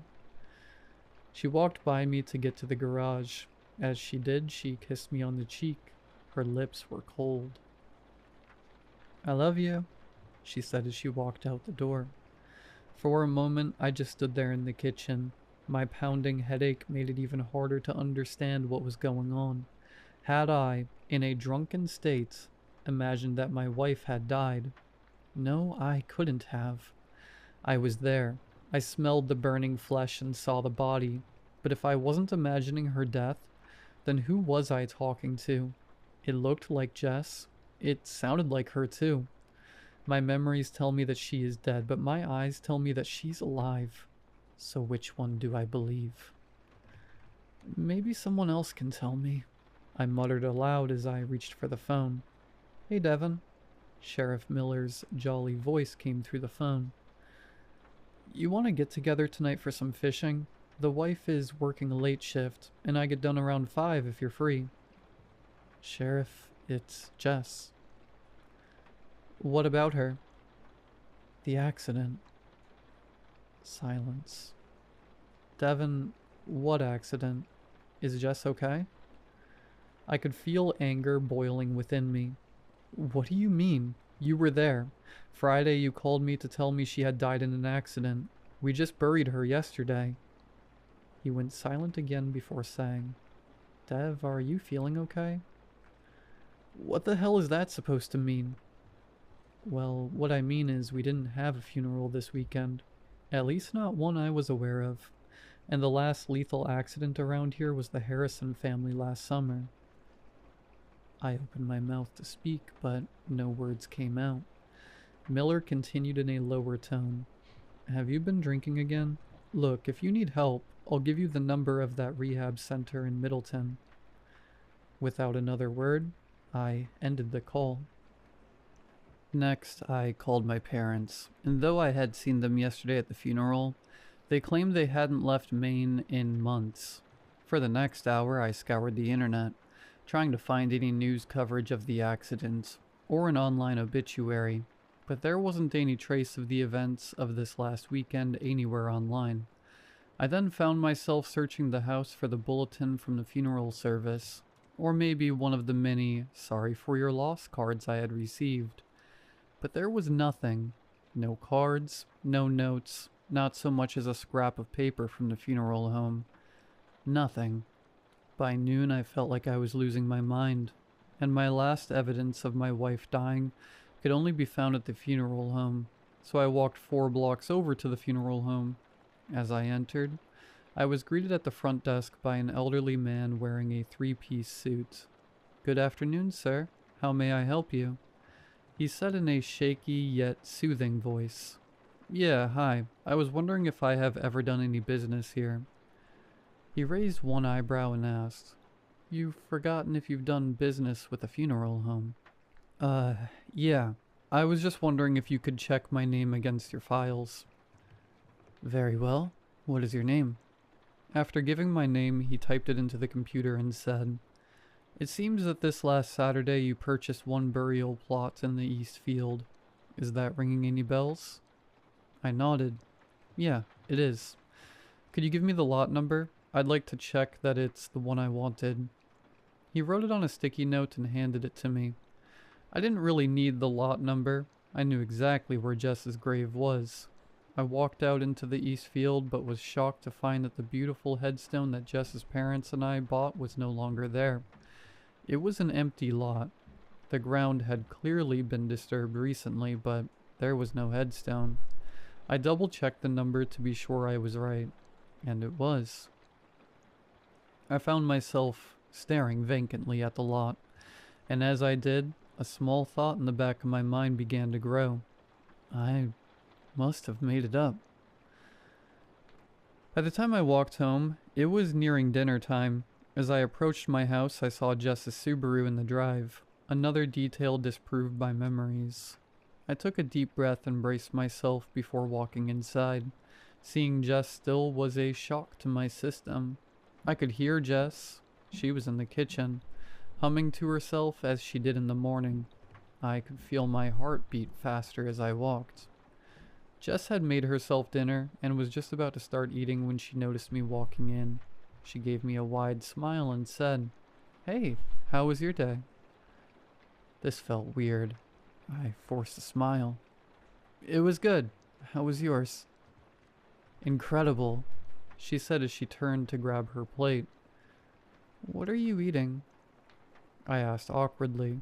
She walked by me to get to the garage. As she did, she kissed me on the cheek. Her lips were cold. I love you, she said as she walked out the door. For a moment, I just stood there in the kitchen. My pounding headache made it even harder to understand what was going on. Had I, in a drunken state, imagined that my wife had died? No, I couldn't have. I was there. I smelled the burning flesh and saw the body. But if I wasn't imagining her death, then who was I talking to? It looked like Jess. It sounded like her too. My memories tell me that she is dead, but my eyes tell me that she's alive. So which one do I believe? Maybe someone else can tell me, I muttered aloud as I reached for the phone. Hey, Devin. Sheriff Miller's jolly voice came through the phone. You want to get together tonight for some fishing? The wife is working a late shift, and I get done around 5 if you're free. Sheriff, it's Jess. What about her? The accident. Silence. Devin, what accident? Is Jess okay? I could feel anger boiling within me. What do you mean? You were there. Friday you called me to tell me she had died in an accident. We just buried her yesterday. He went silent again before saying, Dev, are you feeling okay? What the hell is that supposed to mean? Well, what I mean is we didn't have a funeral this weekend. At least not one I was aware of. And the last lethal accident around here was the Harrison family last summer. I opened my mouth to speak, but no words came out. Miller continued in a lower tone. Have you been drinking again? Look, if you need help, I'll give you the number of that rehab center in Middleton. Without another word, I ended the call. Next, I called my parents, and though I had seen them yesterday at the funeral, they claimed they hadn't left Maine in months. For the next hour, I scoured the internet, trying to find any news coverage of the accident, or an online obituary, but there wasn't any trace of the events of this last weekend anywhere online. I then found myself searching the house for the bulletin from the funeral service, or maybe one of the many "sorry for your loss" cards I had received. But there was nothing. No cards, no notes, not so much as a scrap of paper from the funeral home. Nothing. By noon I felt like I was losing my mind, and my last evidence of my wife dying could only be found at the funeral home, so I walked 4 blocks over to the funeral home. As I entered, I was greeted at the front desk by an elderly man wearing a three-piece suit. "Good afternoon, sir. How may I help you?" He said in a shaky yet soothing voice. "Yeah, hi. I was wondering if I have ever done any business here." He raised one eyebrow and asked, "You've forgotten if you've done business with a funeral home?" Uh, yeah. I was just wondering if you could check my name against your files." "Very well. What is your name?" After giving my name, he typed it into the computer and said, "It seems that this last Saturday you purchased one burial plot in the East Field. Is that ringing any bells?" I nodded. "Yeah, it is. Could you give me the lot number? I'd like to check that it's the one I wanted." He wrote it on a sticky note and handed it to me. I didn't really need the lot number. I knew exactly where Jess's grave was. I walked out into the East Field, but was shocked to find that the beautiful headstone that Jess's parents and I bought was no longer there. It was an empty lot. The ground had clearly been disturbed recently, but there was no headstone. I double-checked the number to be sure I was right, and it was. I found myself staring vacantly at the lot, and as I did, a small thought in the back of my mind began to grow. I must have made it up. By the time I walked home, it was nearing dinner time. As I approached my house, I saw Jess's Subaru in the drive, another detail disproved by memories. I took a deep breath and braced myself before walking inside. Seeing Jess still was a shock to my system. I could hear Jess. She was in the kitchen, humming to herself as she did in the morning. I could feel my heart beat faster as I walked. Jess had made herself dinner and was just about to start eating when she noticed me walking in. She gave me a wide smile and said, "Hey, how was your day?" This felt weird. I forced a smile. "It was good. How was yours?" "Incredible," she said as she turned to grab her plate. "What are you eating?" I asked awkwardly.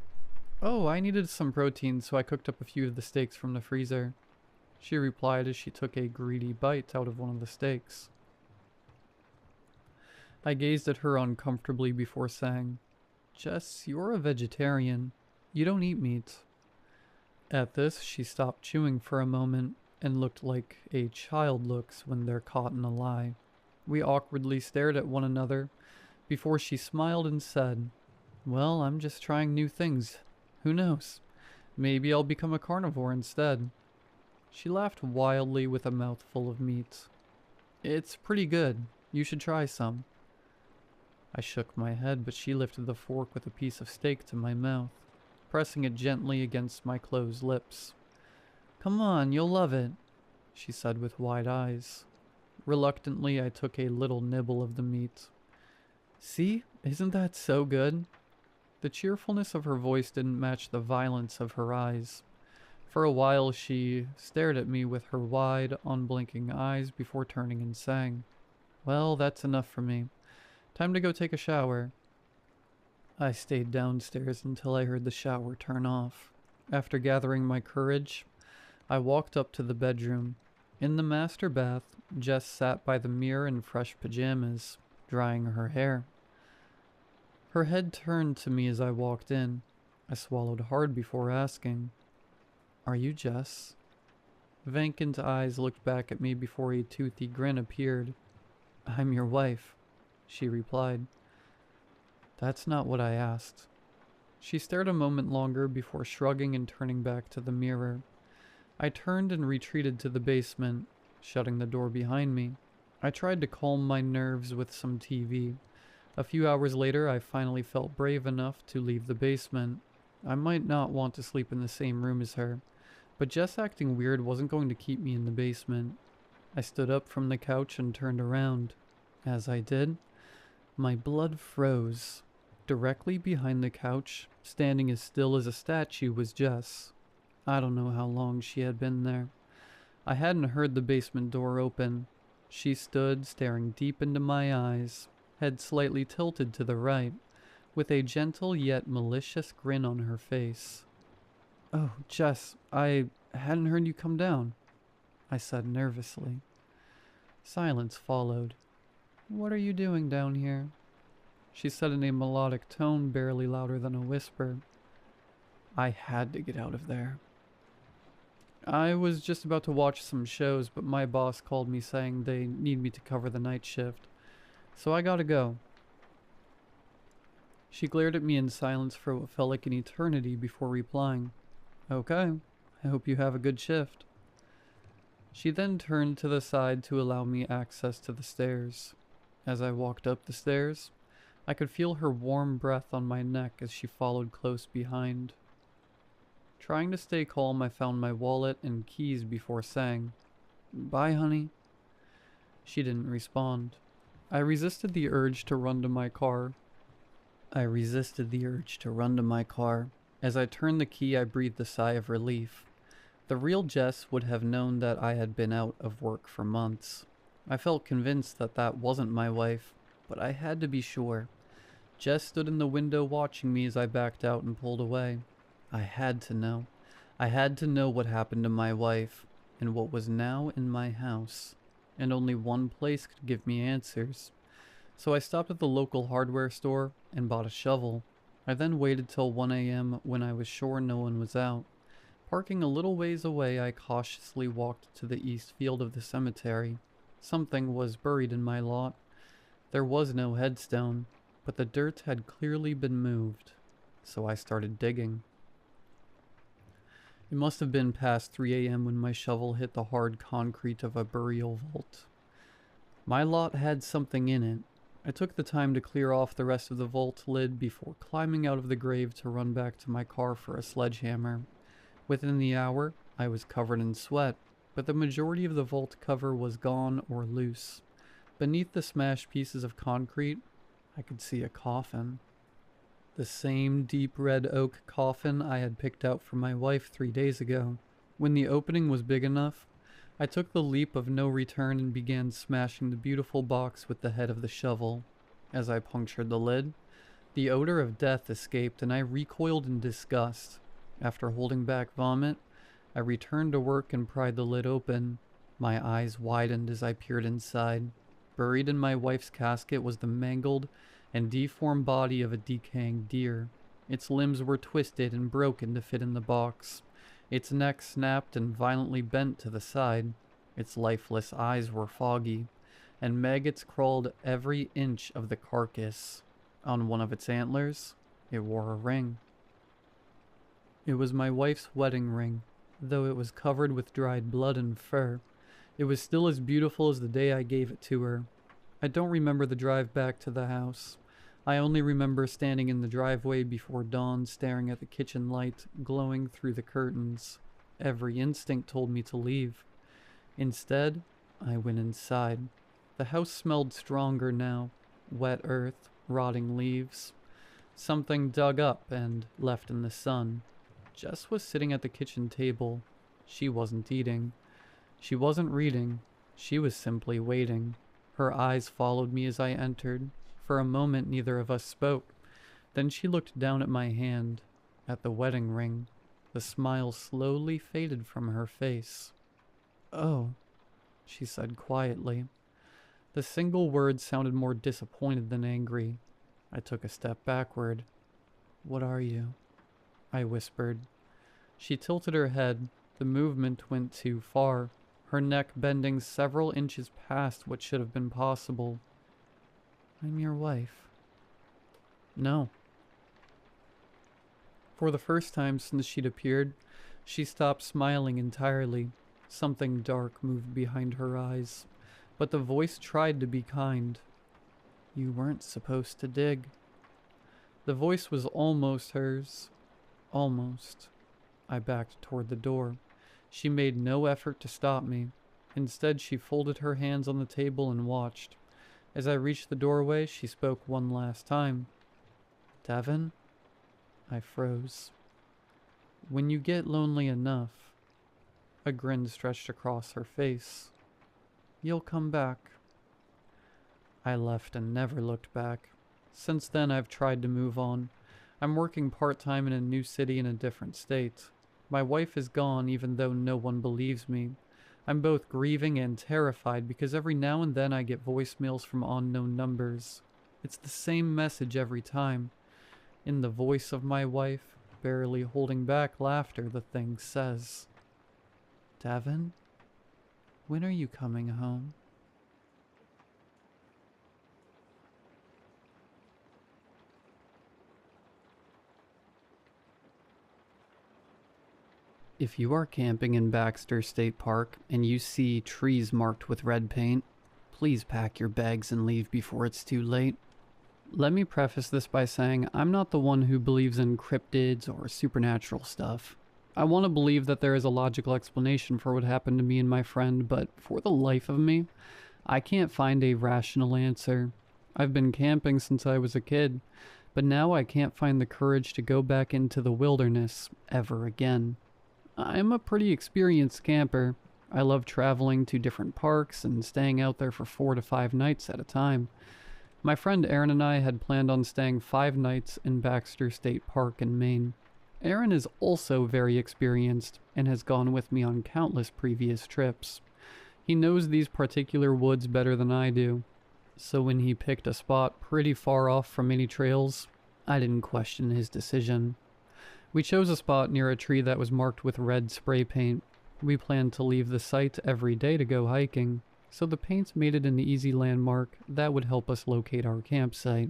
"Oh, I needed some protein, so I cooked up a few of the steaks from the freezer," she replied as she took a greedy bite out of one of the steaks. I gazed at her uncomfortably before saying, "Jess, you're a vegetarian. You don't eat meat." At this, she stopped chewing for a moment and looked like a child looks when they're caught in a lie. We awkwardly stared at one another before she smiled and said, "Well, I'm just trying new things. Who knows? Maybe I'll become a carnivore instead." She laughed wildly with a mouthful of meat. "It's pretty good. You should try some." I shook my head, but she lifted the fork with a piece of steak to my mouth, pressing it gently against my closed lips. "Come on, you'll love it," she said with wide eyes. Reluctantly, I took a little nibble of the meat. "See? Isn't that so good?" The cheerfulness of her voice didn't match the violence of her eyes. For a while, she stared at me with her wide, unblinking eyes before turning and saying, "Well, that's enough for me. Time to go take a shower." I stayed downstairs until I heard the shower turn off. After gathering my courage, I walked up to the bedroom. In the master bath, Jess sat by the mirror in fresh pajamas, drying her hair. Her head turned to me as I walked in. I swallowed hard before asking, "Are you Jess?" Vacant eyes looked back at me before a toothy grin appeared. "I'm your wife," she replied. "That's not what I asked." She stared a moment longer before shrugging and turning back to the mirror. I turned and retreated to the basement, shutting the door behind me. I tried to calm my nerves with some TV. A few hours later, I finally felt brave enough to leave the basement. I might not want to sleep in the same room as her, but Jess acting weird wasn't going to keep me in the basement. I stood up from the couch and turned around. As I did, my blood froze. Directly behind the couch, standing as still as a statue, was Jess. I don't know how long she had been there. I hadn't heard the basement door open. She stood staring deep into my eyes, head slightly tilted to the right, with a gentle yet malicious grin on her face. "Oh, Jess, I hadn't heard you come down," I said nervously. Silence followed. "What are you doing down here?" She said in a melodic tone barely louder than a whisper. I had to get out of there. I was just about to watch some shows, but my boss called me saying they need me to cover the night shift. So I gotta go. She glared at me in silence for what felt like an eternity before replying. Okay, I hope you have a good shift. She then turned to the side to allow me access to the stairs. As I walked up the stairs, I could feel her warm breath on my neck as she followed close behind. Trying to stay calm, I found my wallet and keys before saying, "Bye, honey." She didn't respond. I resisted the urge to run to my car. As I turned the key, I breathed a sigh of relief. The real Jess would have known that I had been out of work for months. I felt convinced that that wasn't my wife, but I had to be sure. Jess stood in the window watching me as I backed out and pulled away. I had to know. I had to know what happened to my wife, and what was now in my house. And only one place could give me answers. So I stopped at the local hardware store and bought a shovel. I then waited till 1 a.m. when I was sure no one was out. Parking a little ways away, I cautiously walked to the east field of the cemetery. Something was buried in my lot. There was no headstone, but the dirt had clearly been moved. So I started digging. It must have been past 3 a.m. when my shovel hit the hard concrete of a burial vault. My lot had something in it. I took the time to clear off the rest of the vault lid before climbing out of the grave to run back to my car for a sledgehammer. Within the hour, I was covered in sweat, but the majority of the vault cover was gone or loose. Beneath the smashed pieces of concrete, I could see a coffin. The same deep red oak coffin I had picked out for my wife 3 days ago. When the opening was big enough, I took the leap of no return and began smashing the beautiful box with the head of the shovel. As I punctured the lid, the odor of death escaped and I recoiled in disgust. After holding back vomit, I returned to work and pried the lid open. My eyes widened as I peered inside. Buried in my wife's casket was the mangled and deformed body of a decaying deer. Its limbs were twisted and broken to fit in the box. Its neck snapped and violently bent to the side. Its lifeless eyes were foggy, and maggots crawled every inch of the carcass. On one of its antlers, it wore a ring. It was my wife's wedding ring. Though it was covered with dried blood and fur, it was still as beautiful as the day I gave it to her. I don't remember the drive back to the house. I only remember standing in the driveway before dawn, staring at the kitchen light glowing through the curtains. Every instinct told me to leave. Instead, I went inside. The house smelled stronger now. Wet earth, rotting leaves. Something dug up and left in the sun. Jess was sitting at the kitchen table. She wasn't eating. She wasn't reading. She was simply waiting. Her eyes followed me as I entered. For a moment, neither of us spoke. Then she looked down at my hand, at the wedding ring. The smile slowly faded from her face. "Oh," she said quietly. The single word sounded more disappointed than angry. I took a step backward. "What are you?" I whispered. She tilted her head. The movement went too far, her neck bending several inches past what should have been possible. "I'm your wife." "No." For the first time since she'd appeared, she stopped smiling entirely. Something dark moved behind her eyes, but the voice tried to be kind. "You weren't supposed to dig." The voice was almost hers. Almost. I backed toward the door. She made no effort to stop me. Instead, she folded her hands on the table and watched. As I reached the doorway, she spoke one last time. "Devin?" I froze. "When you get lonely enough," a grin stretched across her face, "you'll come back." I left and never looked back. Since then, I've tried to move on. I'm working part-time in a new city in a different state. My wife is gone even though no one believes me. I'm both grieving and terrified because every now and then I get voicemails from unknown numbers. It's the same message every time. In the voice of my wife, barely holding back laughter, the thing says, "Devin, when are you coming home?" If you are camping in Baxter State Park and you see trees marked with red paint, please pack your bags and leave before it's too late. Let me preface this by saying I'm not the one who believes in cryptids or supernatural stuff. I want to believe that there is a logical explanation for what happened to me and my friend, but for the life of me, I can't find a rational answer. I've been camping since I was a kid, but now I can't find the courage to go back into the wilderness ever again. I'm a pretty experienced camper. I love traveling to different parks and staying out there for 4 to 5 nights at a time. My friend Aaron and I had planned on staying 5 nights in Baxter State Park in Maine. Aaron is also very experienced and has gone with me on countless previous trips. He knows these particular woods better than I do, so when he picked a spot pretty far off from any trails, I didn't question his decision. We chose a spot near a tree that was marked with red spray paint. We planned to leave the site every day to go hiking, so the paints made it an easy landmark that would help us locate our campsite.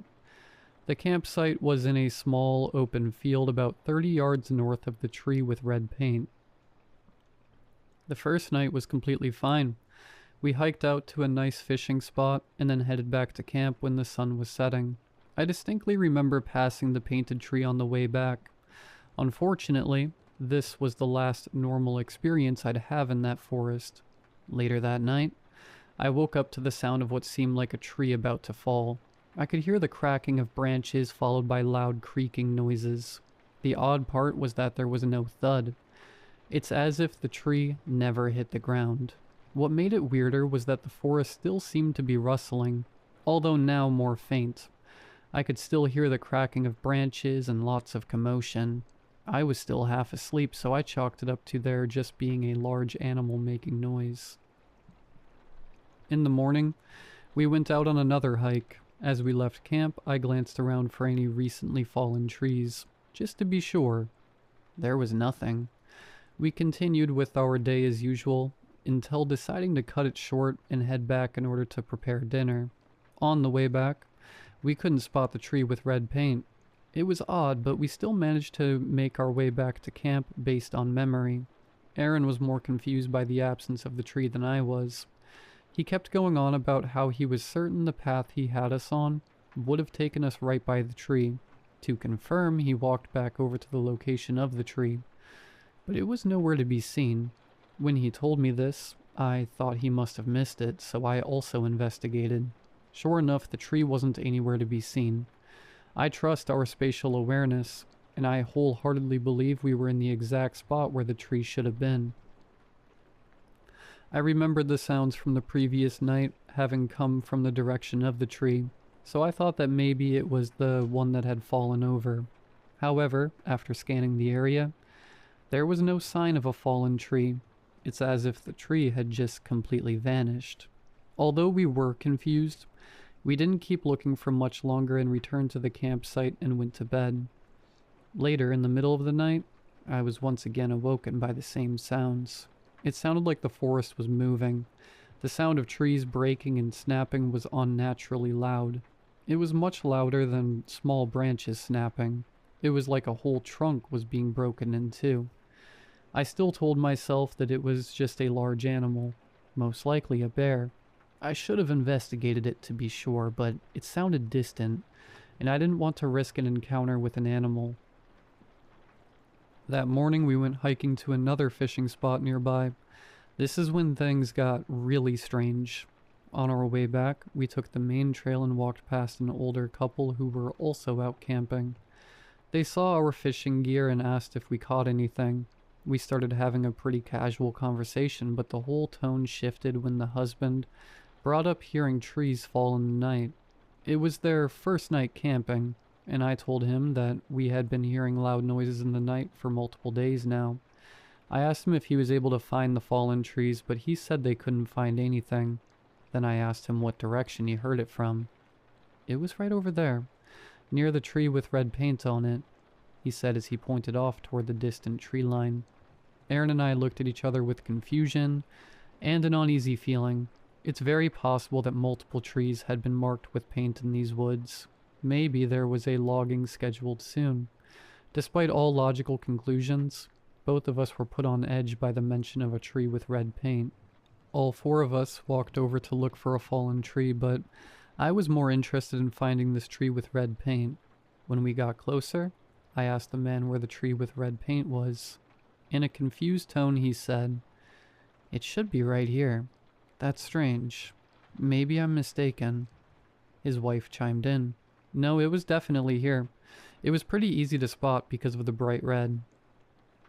The campsite was in a small open field about 30 yards north of the tree with red paint. The first night was completely fine. We hiked out to a nice fishing spot and then headed back to camp when the sun was setting. I distinctly remember passing the painted tree on the way back. Unfortunately, this was the last normal experience I'd have in that forest. Later that night, I woke up to the sound of what seemed like a tree about to fall. I could hear the cracking of branches followed by loud creaking noises. The odd part was that there was no thud. It's as if the tree never hit the ground. What made it weirder was that the forest still seemed to be rustling, although now more faint. I could still hear the cracking of branches and lots of commotion. I was still half asleep, so I chalked it up to there just being a large animal making noise. In the morning, we went out on another hike. As we left camp, I glanced around for any recently fallen trees, just to be sure. There was nothing. We continued with our day as usual, until deciding to cut it short and head back in order to prepare dinner. On the way back, we couldn't spot the tree with red paint. It was odd, but we still managed to make our way back to camp based on memory. Aaron was more confused by the absence of the tree than I was. He kept going on about how he was certain the path he had us on would have taken us right by the tree. To confirm, he walked back over to the location of the tree, but it was nowhere to be seen. When he told me this, I thought he must have missed it, so I also investigated. Sure enough, the tree wasn't anywhere to be seen. I trust our spatial awareness, and I wholeheartedly believe we were in the exact spot where the tree should have been. I remembered the sounds from the previous night having come from the direction of the tree, so I thought that maybe it was the one that had fallen over. However, after scanning the area, there was no sign of a fallen tree. It's as if the tree had just completely vanished. Although we were confused, we didn't keep looking for much longer and returned to the campsite and went to bed. Later, in the middle of the night, I was once again awoken by the same sounds. It sounded like the forest was moving. The sound of trees breaking and snapping was unnaturally loud. It was much louder than small branches snapping. It was like a whole trunk was being broken in two. I still told myself that it was just a large animal, most likely a bear. I should have investigated it to be sure, but it sounded distant, and I didn't want to risk an encounter with an animal. That morning we went hiking to another fishing spot nearby. This is when things got really strange. On our way back, we took the main trail and walked past an older couple who were also out camping. They saw our fishing gear and asked if we caught anything. We started having a pretty casual conversation, but the whole tone shifted when the husband brought up hearing trees fall in the night. It was their first night camping, and I told him that we had been hearing loud noises in the night for multiple days now. I asked him if he was able to find the fallen trees, but he said they couldn't find anything. Then I asked him what direction he heard it from. It was right over there, near the tree with red paint on it, he said as he pointed off toward the distant tree line. Aaron and I looked at each other with confusion and an uneasy feeling. It's very possible that multiple trees had been marked with paint in these woods. Maybe there was a logging scheduled soon. Despite all logical conclusions, both of us were put on edge by the mention of a tree with red paint. All four of us walked over to look for a fallen tree, but I was more interested in finding this tree with red paint. When we got closer, I asked the man where the tree with red paint was. In a confused tone, he said, "It should be right here. That's strange. Maybe I'm mistaken." His wife chimed in. "No, it was definitely here. It was pretty easy to spot because of the bright red."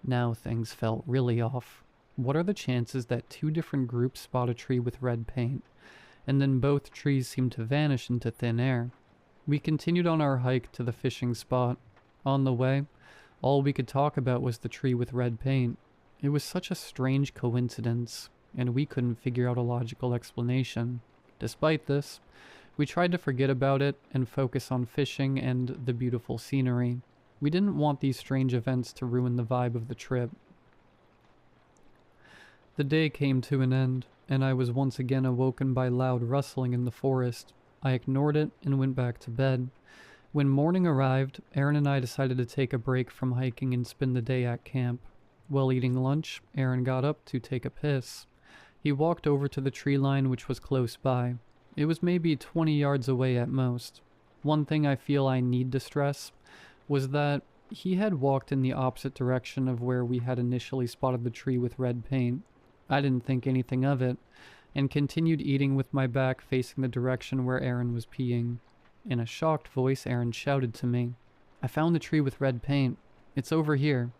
Now things felt really off. What are the chances that two different groups spot a tree with red paint, and then both trees seem to vanish into thin air? We continued on our hike to the fishing spot. On the way, all we could talk about was the tree with red paint. It was such a strange coincidence, and we couldn't figure out a logical explanation. Despite this, we tried to forget about it and focus on fishing and the beautiful scenery. We didn't want these strange events to ruin the vibe of the trip. The day came to an end, and I was once again awoken by loud rustling in the forest. I ignored it and went back to bed. When morning arrived, Aaron and I decided to take a break from hiking and spend the day at camp. While eating lunch, Aaron got up to take a piss. He walked over to the tree line, which was close by. It was maybe 20 yards away at most. One thing I feel I need to stress was that he had walked in the opposite direction of where we had initially spotted the tree with red paint. I didn't think anything of it, and continued eating with my back facing the direction where Aaron was peeing. In a shocked voice, Aaron shouted to me, "I found the tree with red paint. It's over here."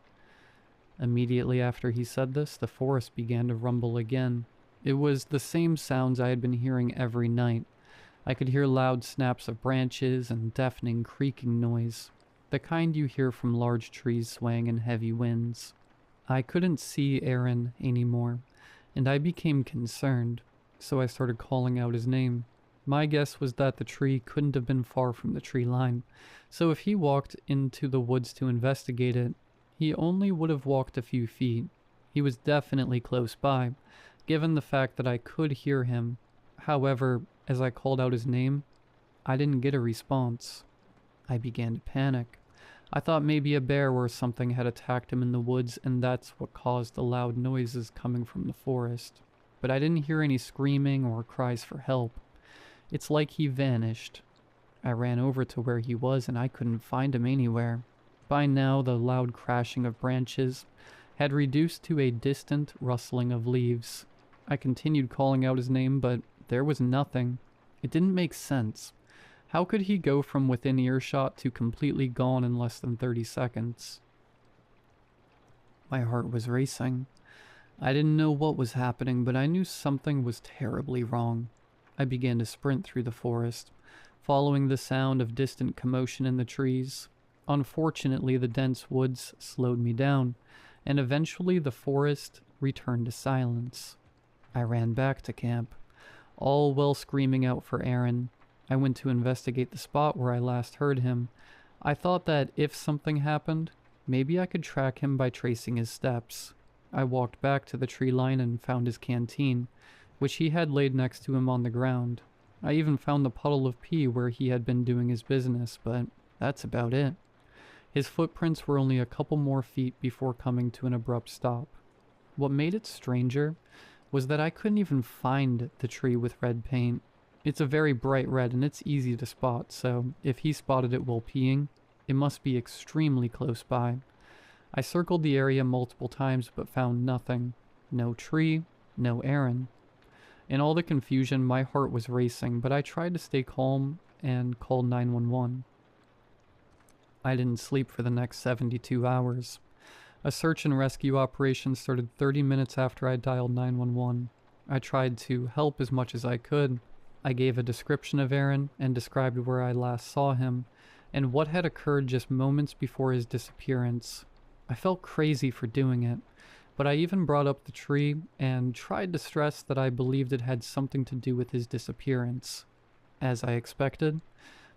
Immediately after he said this, the forest began to rumble again. It was the same sounds I had been hearing every night. I could hear loud snaps of branches and deafening creaking noise, the kind you hear from large trees swaying in heavy winds. I couldn't see Aaron anymore, and I became concerned, so I started calling out his name. My guess was that the tree couldn't have been far from the tree line, so if he walked into the woods to investigate it, he only would have walked a few feet. He was definitely close by, given the fact that I could hear him. However, as I called out his name, I didn't get a response. I began to panic. I thought maybe a bear or something had attacked him in the woods, and that's what caused the loud noises coming from the forest. But I didn't hear any screaming or cries for help. It's like he vanished. I ran over to where he was, and I couldn't find him anywhere. By now, the loud crashing of branches had reduced to a distant rustling of leaves. I continued calling out his name, but there was nothing. It didn't make sense. How could he go from within earshot to completely gone in less than 30 seconds? My heart was racing. I didn't know what was happening, but I knew something was terribly wrong. I began to sprint through the forest, following the sound of distant commotion in the trees. Unfortunately, the dense woods slowed me down, and eventually the forest returned to silence. I ran back to camp, all while screaming out for Aaron. I went to investigate the spot where I last heard him. I thought that if something happened, maybe I could track him by tracing his steps. I walked back to the tree line and found his canteen, which he had laid next to him on the ground. I even found the puddle of pee where he had been doing his business, but that's about it. His footprints were only a couple more feet before coming to an abrupt stop. What made it stranger was that I couldn't even find the tree with red paint. It's a very bright red and it's easy to spot, so if he spotted it while peeing, it must be extremely close by. I circled the area multiple times but found nothing. No tree, no Aaron. In all the confusion, my heart was racing, but I tried to stay calm and called 911. I didn't sleep for the next 72 hours. A search and rescue operation started 30 minutes after I dialed 911. I tried to help as much as I could. I gave a description of Aaron and described where I last saw him and what had occurred just moments before his disappearance. I felt crazy for doing it, But I even brought up the tree and tried to stress that I believed it had something to do with his disappearance. As I expected,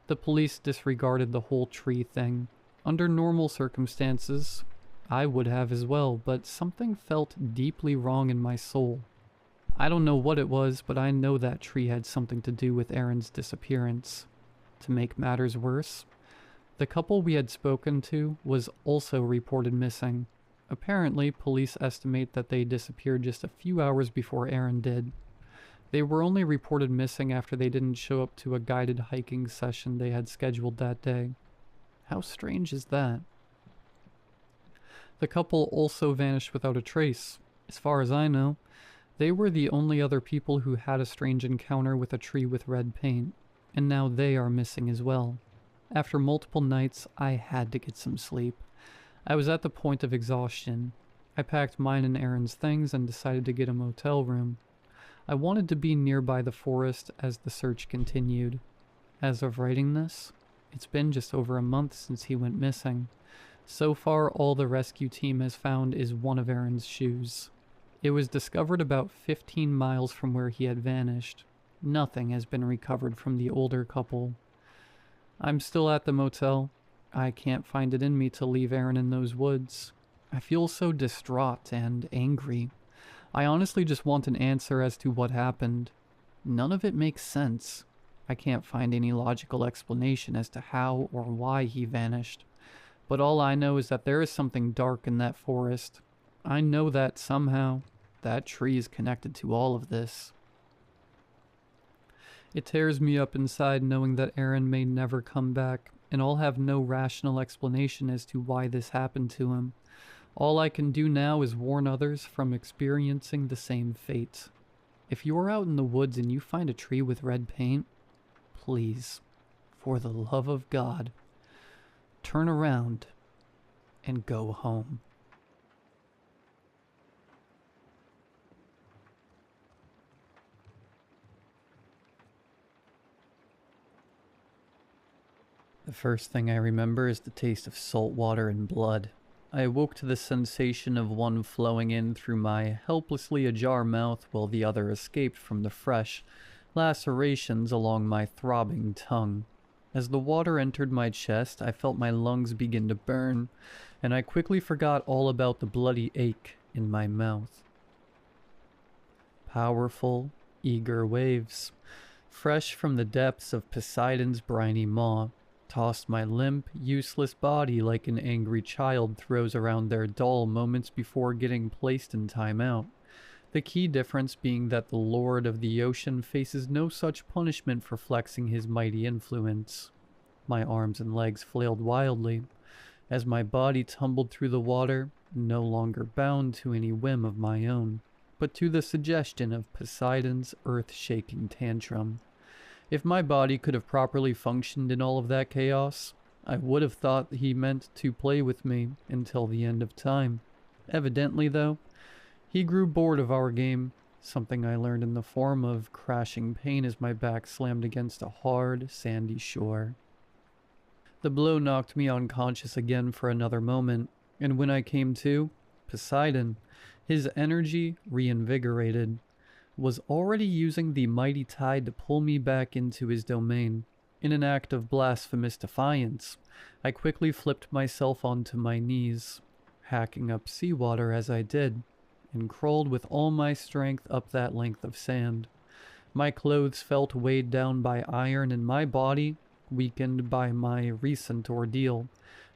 the police disregarded the whole tree thing. Under normal circumstances, I would have as well, but something felt deeply wrong in my soul. I don't know what it was, but I know that tree had something to do with Aaron's disappearance. To make matters worse, the couple we had spoken to was also reported missing. Apparently, police estimate that they disappeared just a few hours before Aaron did. They were only reported missing after they didn't show up to a guided hiking session they had scheduled that day. How strange is that? The couple also vanished without a trace. As far as I know, they were the only other people who had a strange encounter with a tree with red paint, and now they are missing as well. After multiple nights, I had to get some sleep. I was at the point of exhaustion. I packed mine and Aaron's things and decided to get a motel room. I wanted to be nearby the forest as the search continued. As of writing this, it's been just over a month since he went missing. So far, all the rescue team has found is one of Aaron's shoes. It was discovered about 15 miles from where he had vanished. Nothing has been recovered from the older couple. I'm still at the motel. I can't find it in me to leave Aaron in those woods. I feel so distraught and angry. I honestly just want an answer as to what happened. None of it makes sense. I can't find any logical explanation as to how or why he vanished. But all I know is that there is something dark in that forest. I know that somehow that tree is connected to all of this. It tears me up inside knowing that Aaron may never come back, and I'll have no rational explanation as to why this happened to him. All I can do now is warn others from experiencing the same fate. If you're out in the woods and you find a tree with red paint, please, for the love of God, turn around and go home. The first thing I remember is the taste of salt water and blood. I awoke to the sensation of one flowing in through my helplessly ajar mouth while the other escaped from the fresh lacerations along my throbbing tongue. As the water entered my chest, I felt my lungs begin to burn, and I quickly forgot all about the bloody ache in my mouth. Powerful, eager waves, fresh from the depths of Poseidon's briny maw, tossed my limp, useless body like an angry child throws around their doll moments before getting placed in timeout. The key difference being that the Lord of the Ocean faces no such punishment for flexing his mighty influence. My arms and legs flailed wildly, as my body tumbled through the water, no longer bound to any whim of my own, but to the suggestion of Poseidon's earth-shaking tantrum. If my body could have properly functioned in all of that chaos, I would have thought he meant to play with me until the end of time. Evidently, though, he grew bored of our game, something I learned in the form of crashing pain as my back slammed against a hard, sandy shore. The blow knocked me unconscious again for another moment, and when I came to, Poseidon, his energy reinvigorated, was already using the mighty tide to pull me back into his domain. In an act of blasphemous defiance, I quickly flipped myself onto my knees, hacking up seawater as I did, and crawled with all my strength up that length of sand. My clothes felt weighed down by iron, and my body, weakened by my recent ordeal,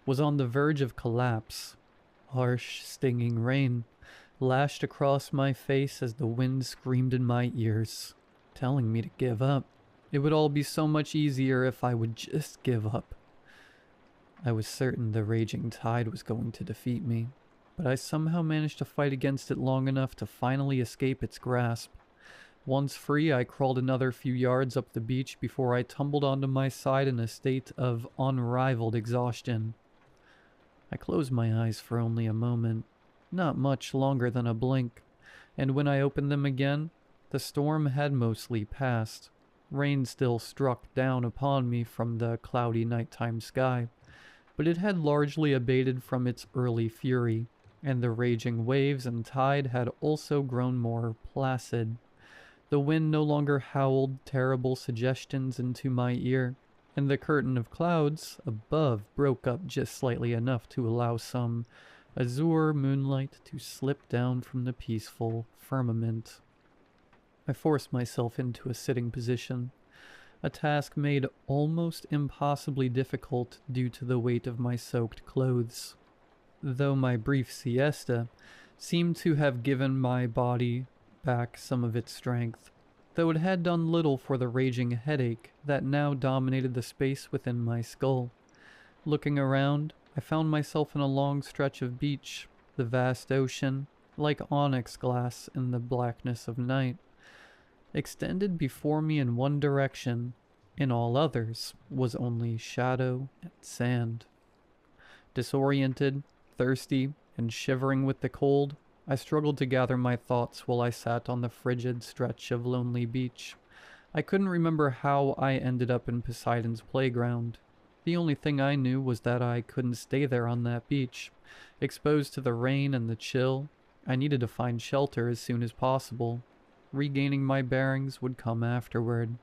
was on the verge of collapse. Harsh, stinging rain lashed across my face as the wind screamed in my ears, telling me to give up. It would all be so much easier if I would just give up. I was certain the raging tide was going to defeat me, but I somehow managed to fight against it long enough to finally escape its grasp. Once free, I crawled another few yards up the beach before I tumbled onto my side in a state of unrivaled exhaustion. I closed my eyes for only a moment, not much longer than a blink, and when I opened them again, the storm had mostly passed. Rain still struck down upon me from the cloudy nighttime sky, but it had largely abated from its early fury. and the raging waves and tide had also grown more placid. The wind no longer howled terrible suggestions into my ear, and the curtain of clouds above broke up just slightly enough to allow some azure moonlight to slip down from the peaceful firmament. I forced myself into a sitting position, a task made almost impossibly difficult due to the weight of my soaked clothes. Though my brief siesta seemed to have given my body back some of its strength, though it had done little for the raging headache that now dominated the space within my skull. Looking around, I found myself in a long stretch of beach, the vast ocean, like onyx glass in the blackness of night, extended before me in one direction. In all others was only shadow and sand. Disoriented, thirsty, and shivering with the cold, I struggled to gather my thoughts while I sat on the frigid stretch of lonely beach. I couldn't remember how I ended up in Poseidon's playground. The only thing I knew was that I couldn't stay there on that beach. Exposed to the rain and the chill, I needed to find shelter as soon as possible. Regaining my bearings would come afterward.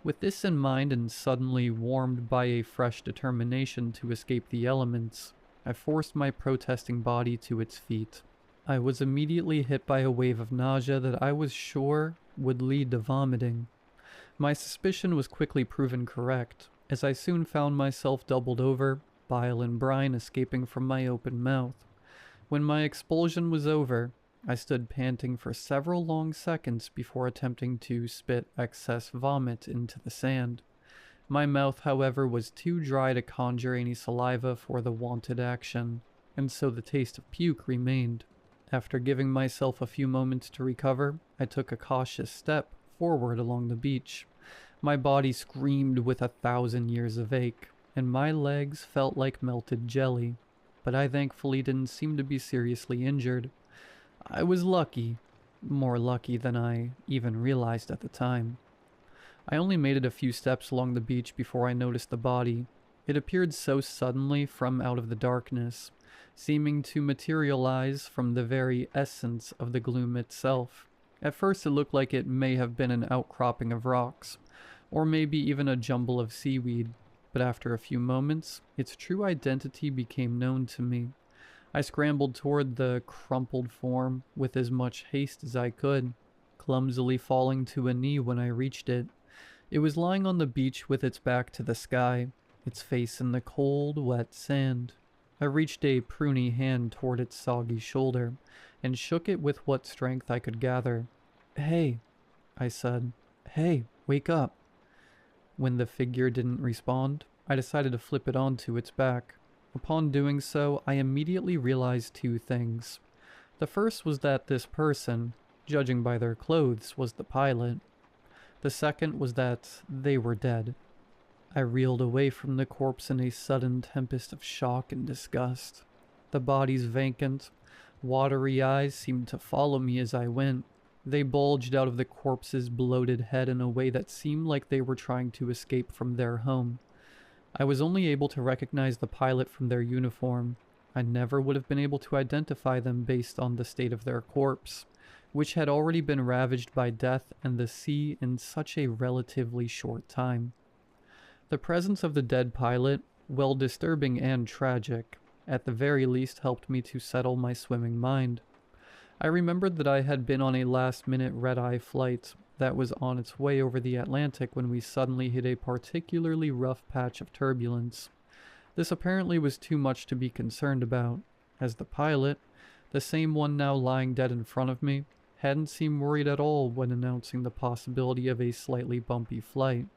With this in mind and suddenly warmed by a fresh determination to escape the elements, I forced my protesting body to its feet. I was immediately hit by a wave of nausea that I was sure would lead to vomiting. My suspicion was quickly proven correct, as I soon found myself doubled over, bile and brine escaping from my open mouth. When my expulsion was over, I stood panting for several long seconds before attempting to spit excess vomit into the sand. My mouth, however, was too dry to conjure any saliva for the wanted action, and so the taste of puke remained. After giving myself a few moments to recover, I took a cautious step forward along the beach. My body screamed with 1,000 years of ache, and my legs felt like melted jelly, but I thankfully didn't seem to be seriously injured. I was lucky, more lucky than I even realized at the time. I only made it a few steps along the beach before I noticed the body. It appeared so suddenly from out of the darkness, seeming to materialize from the very essence of the gloom itself. At first it looked like it may have been an outcropping of rocks, or maybe even a jumble of seaweed, but after a few moments, its true identity became known to me. I scrambled toward the crumpled form with as much haste as I could, clumsily falling to a knee when I reached it. It was lying on the beach with its back to the sky, its face in the cold, wet sand. I reached a pruny hand toward its soggy shoulder, and shook it with what strength I could gather. "Hey," I said. "Hey, wake up." When the figure didn't respond, I decided to flip it onto its back. Upon doing so, I immediately realized two things. The first was that this person, judging by their clothes, was the pilot. The second was that they were dead. I reeled away from the corpse in a sudden tempest of shock and disgust. The body's vacant, watery eyes seemed to follow me as I went. They bulged out of the corpse's bloated head in a way that seemed like they were trying to escape from their home. I was only able to recognize the pilot from their uniform. I never would have been able to identify them based on the state of their corpse, which had already been ravaged by death and the sea in such a relatively short time. The presence of the dead pilot, while disturbing and tragic, at the very least helped me to settle my swimming mind. I remembered that I had been on a last-minute red-eye flight that was on its way over the Atlantic when we suddenly hit a particularly rough patch of turbulence. This apparently was too much to be concerned about, as the pilot, the same one now lying dead in front of me, hadn't seemed worried at all when announcing the possibility of a slightly bumpy flight.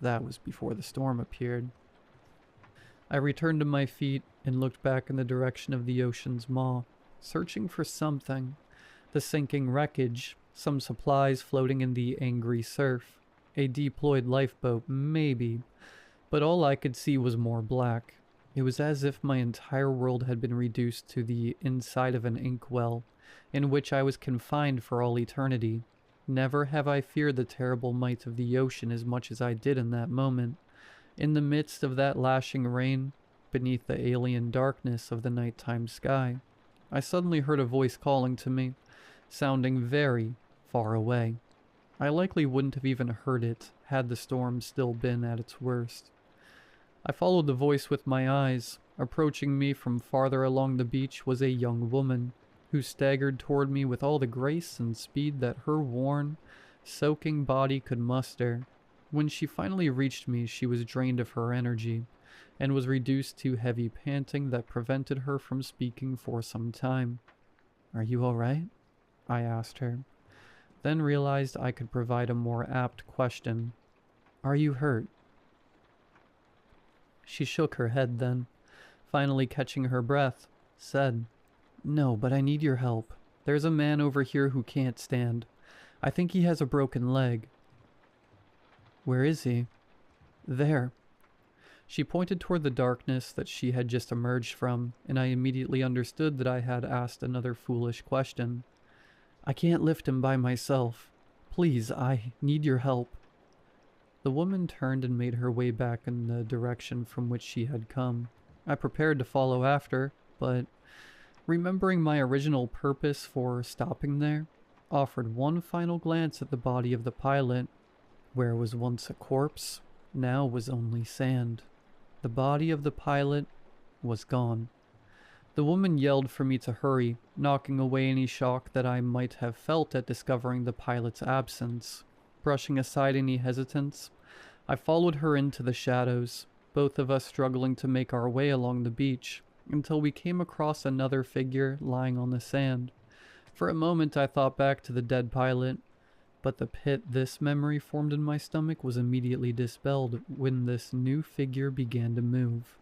That was before the storm appeared. I returned to my feet and looked back in the direction of the ocean's maw, searching for something. The sinking wreckage, some supplies floating in the angry surf, a deployed lifeboat, maybe, but all I could see was more black. It was as if my entire world had been reduced to the inside of an inkwell, in which I was confined for all eternity. Never have I feared the terrible might of the ocean as much as I did in that moment. In the midst of that lashing rain, beneath the alien darkness of the nighttime sky, I suddenly heard a voice calling to me, sounding very far away. I likely wouldn't have even heard it had the storm still been at its worst. I followed the voice with my eyes. Approaching me from farther along the beach was a young woman, who staggered toward me with all the grace and speed that her worn, soaking body could muster. When she finally reached me, she was drained of her energy, and was reduced to heavy panting that prevented her from speaking for some time. "Are you all right?" I asked her, then realized I could provide a more apt question. "Are you hurt?" She shook her head then, finally catching her breath, said, "No, but I need your help. There's a man over here who can't stand. I think he has a broken leg." "Where is he?" "There." She pointed toward the darkness that she had just emerged from, and I immediately understood that I had asked another foolish question. "I can't lift him by myself. Please, I need your help." The woman turned and made her way back in the direction from which she had come. I prepared to follow after, but, remembering my original purpose for stopping there, offered one final glance at the body of the pilot. Where was once a corpse, now was only sand. The body of the pilot was gone. The woman yelled for me to hurry, knocking away any shock that I might have felt at discovering the pilot's absence. Brushing aside any hesitance, I followed her into the shadows, both of us struggling to make our way along the beach, until we came across another figure lying on the sand. For a moment I thought back to the dead pilot, but the pit this memory formed in my stomach was immediately dispelled when this new figure began to move.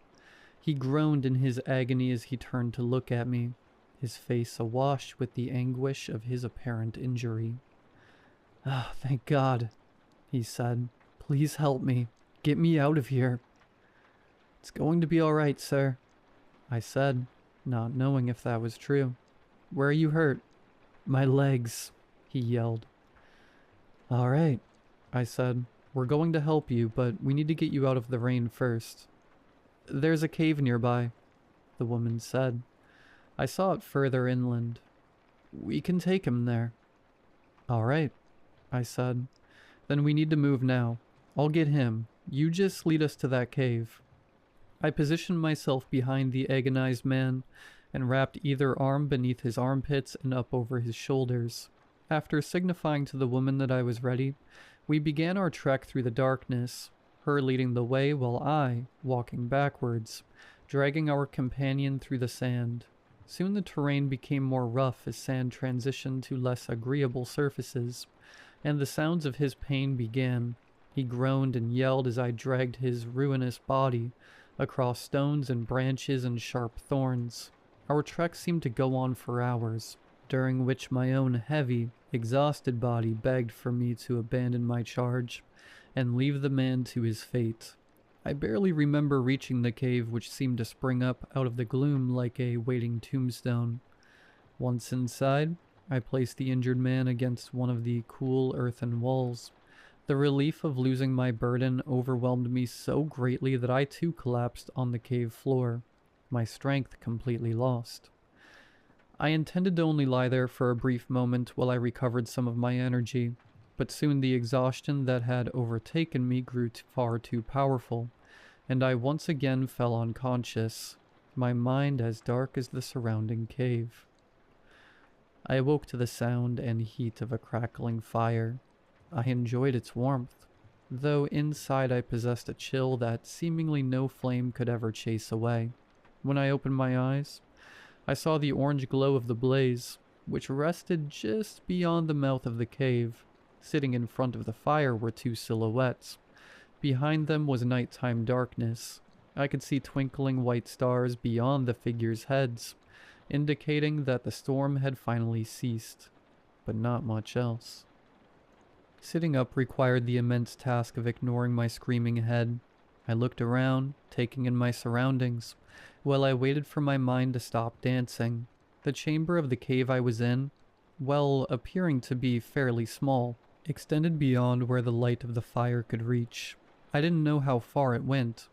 He groaned in his agony as he turned to look at me, his face awash with the anguish of his apparent injury. "Ah, thank God," he said. "Please help me. Get me out of here." "It's going to be all right, sir," I said, not knowing if that was true. "Where are you hurt?" "My legs," he yelled. "All right," I said. "We're going to help you, but we need to get you out of the rain first." "There's a cave nearby," the woman said. I saw it further inland. "We can take him there." "All right," I said. "Then we need to move now. I'll get him. You just lead us to that cave." I positioned myself behind the agonized man and wrapped either arm beneath his armpits and up over his shoulders. After signifying to the woman that I was ready, we began our trek through the darkness, her leading the way while I, walking backwards, dragging our companion through the sand. Soon the terrain became more rough as sand transitioned to less agreeable surfaces, and the sounds of his pain began. He groaned and yelled as I dragged his ruinous body across stones and branches and sharp thorns. Our trek seemed to go on for hours, during which my own heavy, exhausted body begged for me to abandon my charge and leave the man to his fate. I barely remember reaching the cave, which seemed to spring up out of the gloom like a waiting tombstone. Once inside, I placed the injured man against one of the cool earthen walls. The relief of losing my burden overwhelmed me so greatly that I too collapsed on the cave floor, my strength completely lost. I intended to only lie there for a brief moment while I recovered some of my energy, but soon the exhaustion that had overtaken me grew far too powerful, and I once again fell unconscious, my mind as dark as the surrounding cave. I awoke to the sound and heat of a crackling fire. I enjoyed its warmth, though inside I possessed a chill that seemingly no flame could ever chase away. When I opened my eyes, I saw the orange glow of the blaze, which rested just beyond the mouth of the cave. Sitting in front of the fire were two silhouettes. Behind them was nighttime darkness. I could see twinkling white stars beyond the figures' heads, indicating that the storm had finally ceased, but not much else. Sitting up required the immense task of ignoring my screaming head. I looked around, taking in my surroundings, while I waited for my mind to stop dancing. The chamber of the cave I was in, well, appearing to be fairly small, extended beyond where the light of the fire could reach. I didn't know how far it went,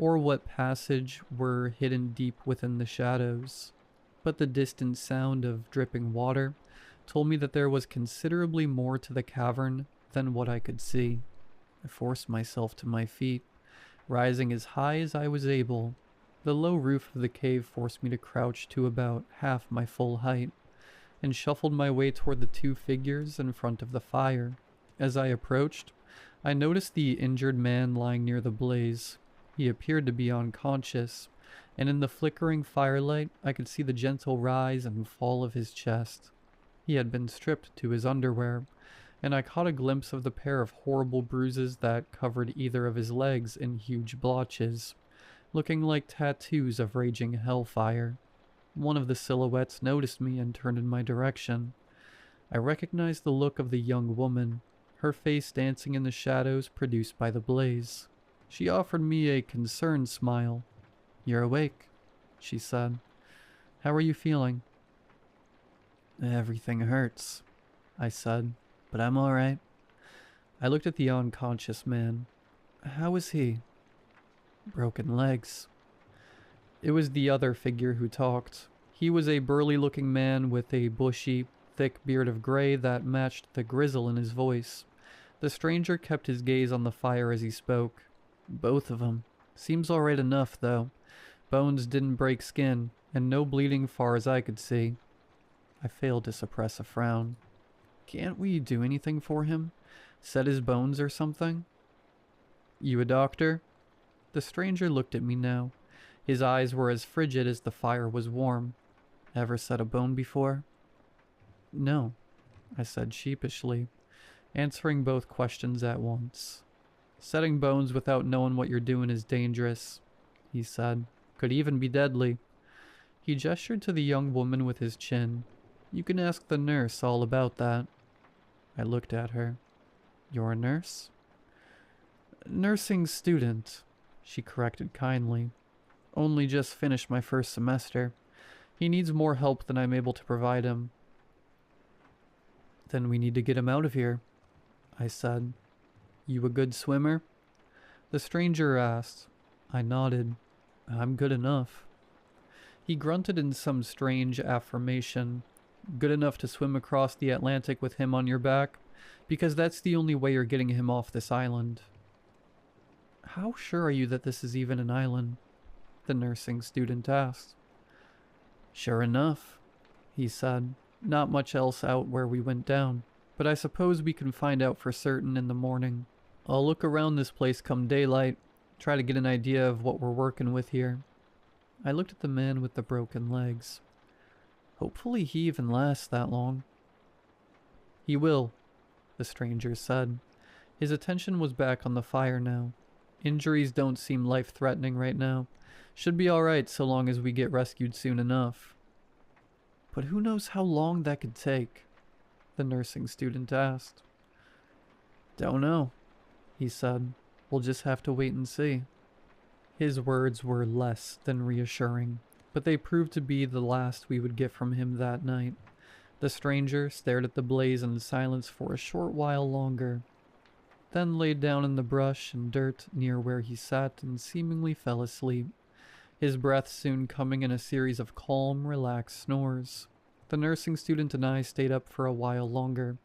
or what passage were hidden deep within the shadows. but the distant sound of dripping water told me that there was considerably more to the cavern than what I could see. I forced myself to my feet, rising as high as I was able. The low roof of the cave forced me to crouch to about half my full height, and shuffled my way toward the two figures in front of the fire. As I approached, I noticed the injured man lying near the blaze. He appeared to be unconscious, and in the flickering firelight I could see the gentle rise and fall of his chest. He had been stripped to his underwear, and I caught a glimpse of the pair of horrible bruises that covered either of his legs in huge blotches, looking like tattoos of raging hellfire. One of the silhouettes noticed me and turned in my direction. I recognized the look of the young woman, her face dancing in the shadows produced by the blaze. She offered me a concerned smile. "You're awake," she said. "How are you feeling?" "Everything hurts," I said, "but I'm all right." I looked at the unconscious man. "How is he?" "Broken legs." It was the other figure who talked. He was a burly-looking man with a bushy, thick beard of gray that matched the grizzle in his voice. The stranger kept his gaze on the fire as he spoke. "Both of 'em. Seems all right enough, though. Bones didn't break skin, and no bleeding far as I could see." I failed to suppress a frown. "Can't we do anything for him? Set his bones or something?" "You a doctor?" The stranger looked at me now. His eyes were as frigid as the fire was warm. "Ever set a bone before?" "No," I said sheepishly, answering both questions at once. "Setting bones without knowing what you're doing is dangerous," he said. "Could even be deadly." He gestured to the young woman with his chin. "You can ask the nurse all about that." I looked at her. "You're a nurse?" "Nursing student," she corrected kindly. "Only just finished my first semester. He needs more help than I'm able to provide him." "Then we need to get him out of here," I said. "You a good swimmer?" The stranger asked. I nodded. "I'm good enough." He grunted in some strange affirmation. "Good enough to swim across the Atlantic with him on your back? Because that's the only way you're getting him off this island." "How sure are you that this is even an island?" the nursing student asked. "Sure enough," he said. "Not much else out where we went down, but I suppose we can find out for certain in the morning. I'll look around this place come daylight, try to get an idea of what we're working with here." I looked at the man with the broken legs. "Hopefully he even lasts that long." "He will," the stranger said. His attention was back on the fire now. "Injuries don't seem life-threatening right now. Should be alright so long as we get rescued soon enough." "But who knows how long that could take?" the nursing student asked. "Don't know," he said. "We'll just have to wait and see." His words were less than reassuring, but they proved to be the last we would get from him that night. The stranger stared at the blaze in silence for a short while longer, then laid down in the brush and dirt near where he sat and seemingly fell asleep, his breath soon coming in a series of calm, relaxed snores. The nursing student and I stayed up for a while longer.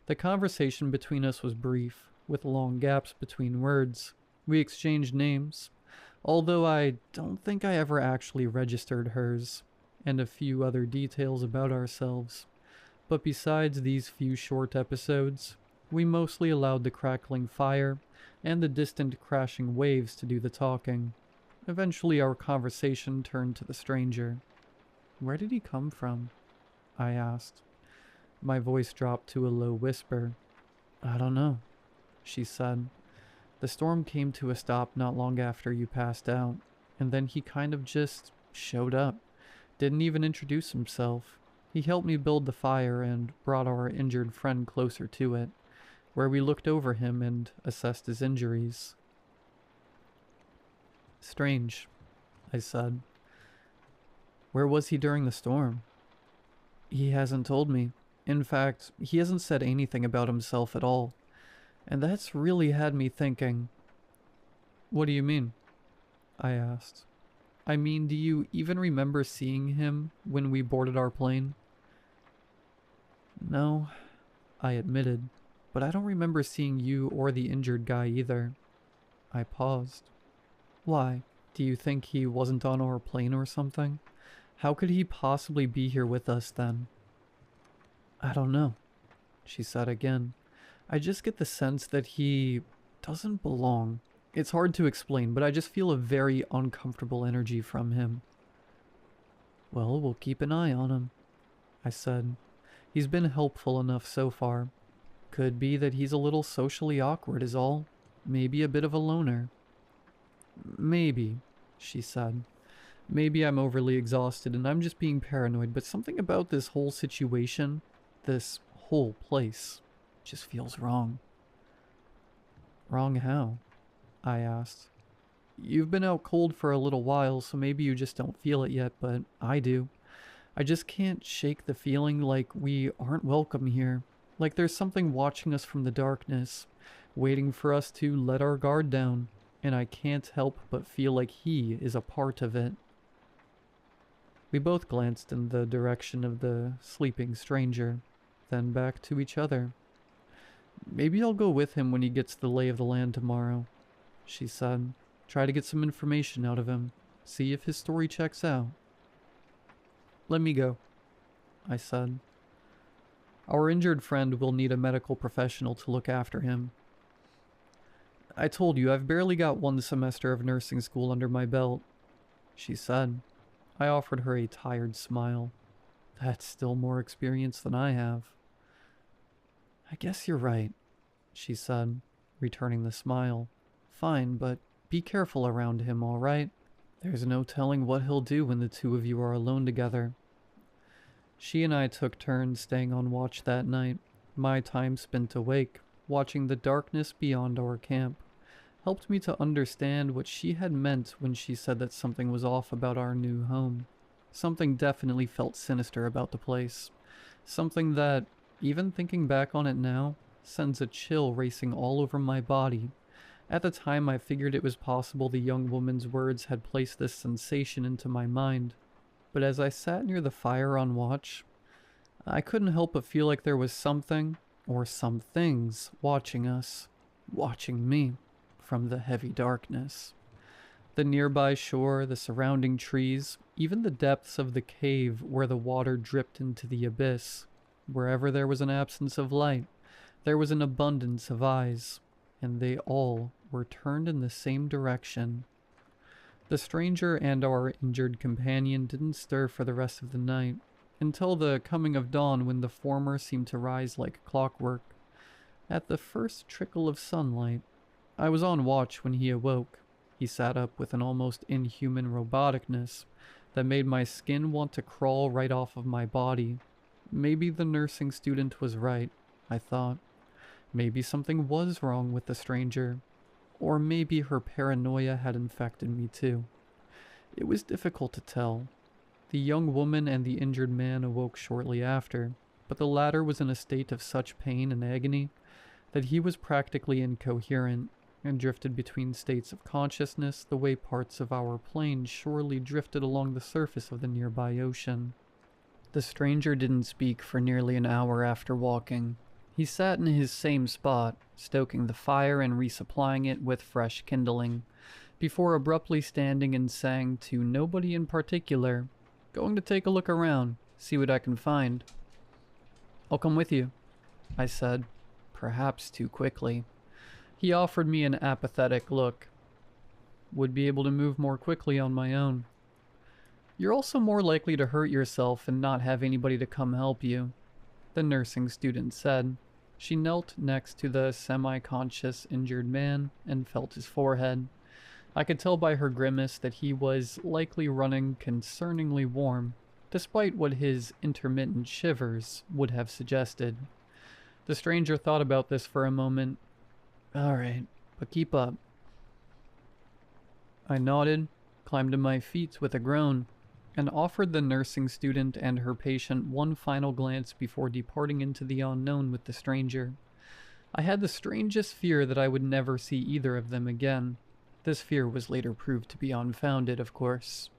The conversation between us was brief, with long gaps between words. We exchanged names, although I don't think I ever actually registered hers, and a few other details about ourselves. But besides these few short episodes, we mostly allowed the crackling fire and the distant crashing waves to do the talking. Eventually our conversation turned to the stranger. "Where did he come from?" I asked. My voice dropped to a low whisper. "I don't know," she said. "The storm came to a stop not long after you passed out, and then he kind of just showed up. Didn't even introduce himself. He helped me build the fire and brought our injured friend closer to it, where we looked over him and assessed his injuries." "Strange," I said. "Where was he during the storm?" "He hasn't told me. In fact, he hasn't said anything about himself at all. And that's really had me thinking." "What do you mean?" I asked. I mean, do you even remember seeing him when we boarded our plane? No, I admitted, but I don't remember seeing you or the injured guy either. I paused. Why? Do you think he wasn't on our plane or something? How could he possibly be here with us then? I don't know, she said again. I just get the sense that he doesn't belong. It's hard to explain, but I just feel a very uncomfortable energy from him. Well, we'll keep an eye on him, I said. He's been helpful enough so far. Could be that he's a little socially awkward is all. Maybe a bit of a loner. Maybe, she said. Maybe I'm overly exhausted and I'm just being paranoid, but something about this whole situation, this whole place, just feels wrong. Wrong how? I asked. You've been out cold for a little while, so maybe you just don't feel it yet, but I do. I just can't shake the feeling like we aren't welcome here. Like there's something watching us from the darkness, waiting for us to let our guard down, and I can't help but feel like he is a part of it. We both glanced in the direction of the sleeping stranger, then back to each other. Maybe I'll go with him when he gets the lay of the land tomorrow, she said. Try to get some information out of him. See if his story checks out. Let me go, I said. Our injured friend will need a medical professional to look after him. I told you, I've barely got 1 semester of nursing school under my belt, she said. I offered her a tired smile. That's still more experience than I have. I guess you're right, she said, returning the smile. Fine, but be careful around him, all right? There's no telling what he'll do when the two of you are alone together. She and I took turns staying on watch that night. My time spent awake, watching the darkness beyond our camp, helped me to understand what she had meant when she said that something was off about our new home. Something definitely felt sinister about the place. Something that, even thinking back on it now, sends a chill racing all over my body. At the time, I figured it was possible the young woman's words had placed this sensation into my mind. But as I sat near the fire on watch, I couldn't help but feel like there was something, or some things, watching us. Watching me, from the heavy darkness. The nearby shore, the surrounding trees, even the depths of the cave where the water dripped into the abyss. Wherever there was an absence of light, there was an abundance of eyes, and they all were turned in the same direction. The stranger and our injured companion didn't stir for the rest of the night, until the coming of dawn when the former seemed to rise like clockwork. At the first trickle of sunlight, I was on watch when he awoke. He sat up with an almost inhuman roboticness that made my skin want to crawl right off of my body. Maybe the nursing student was right, I thought. Maybe something was wrong with the stranger. Or maybe her paranoia had infected me too. It was difficult to tell. The young woman and the injured man awoke shortly after, but the latter was in a state of such pain and agony that he was practically incoherent and drifted between states of consciousness the way parts of our plane surely drifted along the surface of the nearby ocean. The stranger didn't speak for nearly an hour after walking. He sat in his same spot, stoking the fire and resupplying it with fresh kindling, before abruptly standing and saying to nobody in particular, "Going to take a look around, see what I can find." "I'll come with you," I said, perhaps too quickly. He offered me an apathetic look. "Would be able to move more quickly on my own." "You're also more likely to hurt yourself and not have anybody to come help you," the nursing student said. She knelt next to the semi-conscious injured man and felt his forehead. I could tell by her grimace that he was likely running concerningly warm, despite what his intermittent shivers would have suggested. The stranger thought about this for a moment. "All right, but keep up." I nodded, climbed to my feet with a groan, and offered the nursing student and her patient one final glance before departing into the unknown with the stranger. I had the strangest fear that I would never see either of them again. This fear was later proved to be unfounded, of course.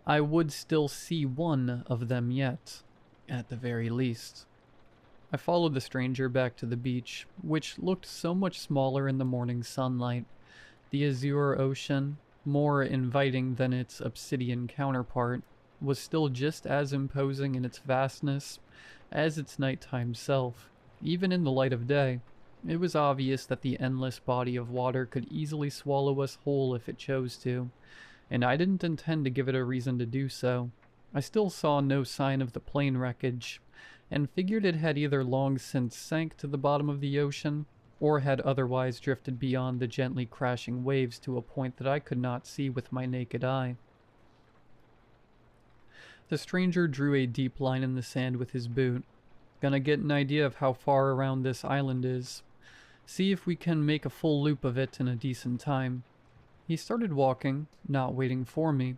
I would still see one of them yet, at the very least. I followed the stranger back to the beach, which looked so much smaller in the morning sunlight. The azure ocean, more inviting than its obsidian counterpart, was still just as imposing in its vastness as its nighttime self. Even in the light of day, it was obvious that the endless body of water could easily swallow us whole if it chose to, and I didn't intend to give it a reason to do so. I still saw no sign of the plane wreckage, and figured it had either long since sank to the bottom of the ocean, or had otherwise drifted beyond the gently crashing waves to a point that I could not see with my naked eye. The stranger drew a deep line in the sand with his boot. Gonna get an idea of how far around this island is. See if we can make a full loop of it in a decent time. He started walking, not waiting for me,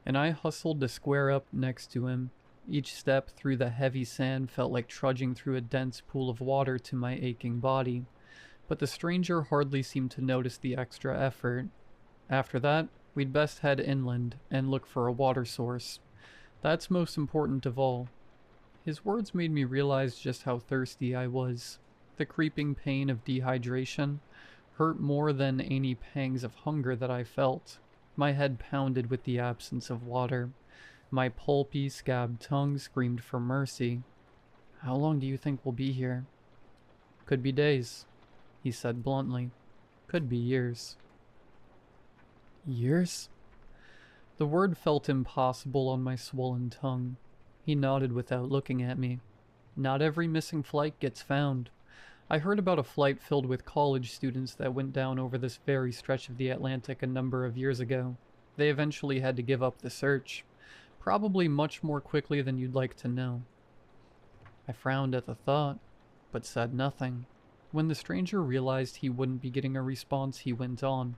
and I hustled to square up next to him. Each step through the heavy sand felt like trudging through a dense pool of water to my aching body, but the stranger hardly seemed to notice the extra effort. After that, we'd best head inland and look for a water source. That's most important of all. His words made me realize just how thirsty I was. The creeping pain of dehydration hurt more than any pangs of hunger that I felt. My head pounded with the absence of water. My pulpy, scabbed tongue screamed for mercy. "How long do you think we'll be here?" "Could be days," he said bluntly. "Could be years." Years? The word felt impossible on my swollen tongue. He nodded without looking at me. "Not every missing flight gets found. I heard about a flight filled with college students that went down over this very stretch of the Atlantic a number of years ago. They eventually had to give up the search, probably much more quickly than you'd like to know." I frowned at the thought, but said nothing. When the stranger realized he wouldn't be getting a response, he went on.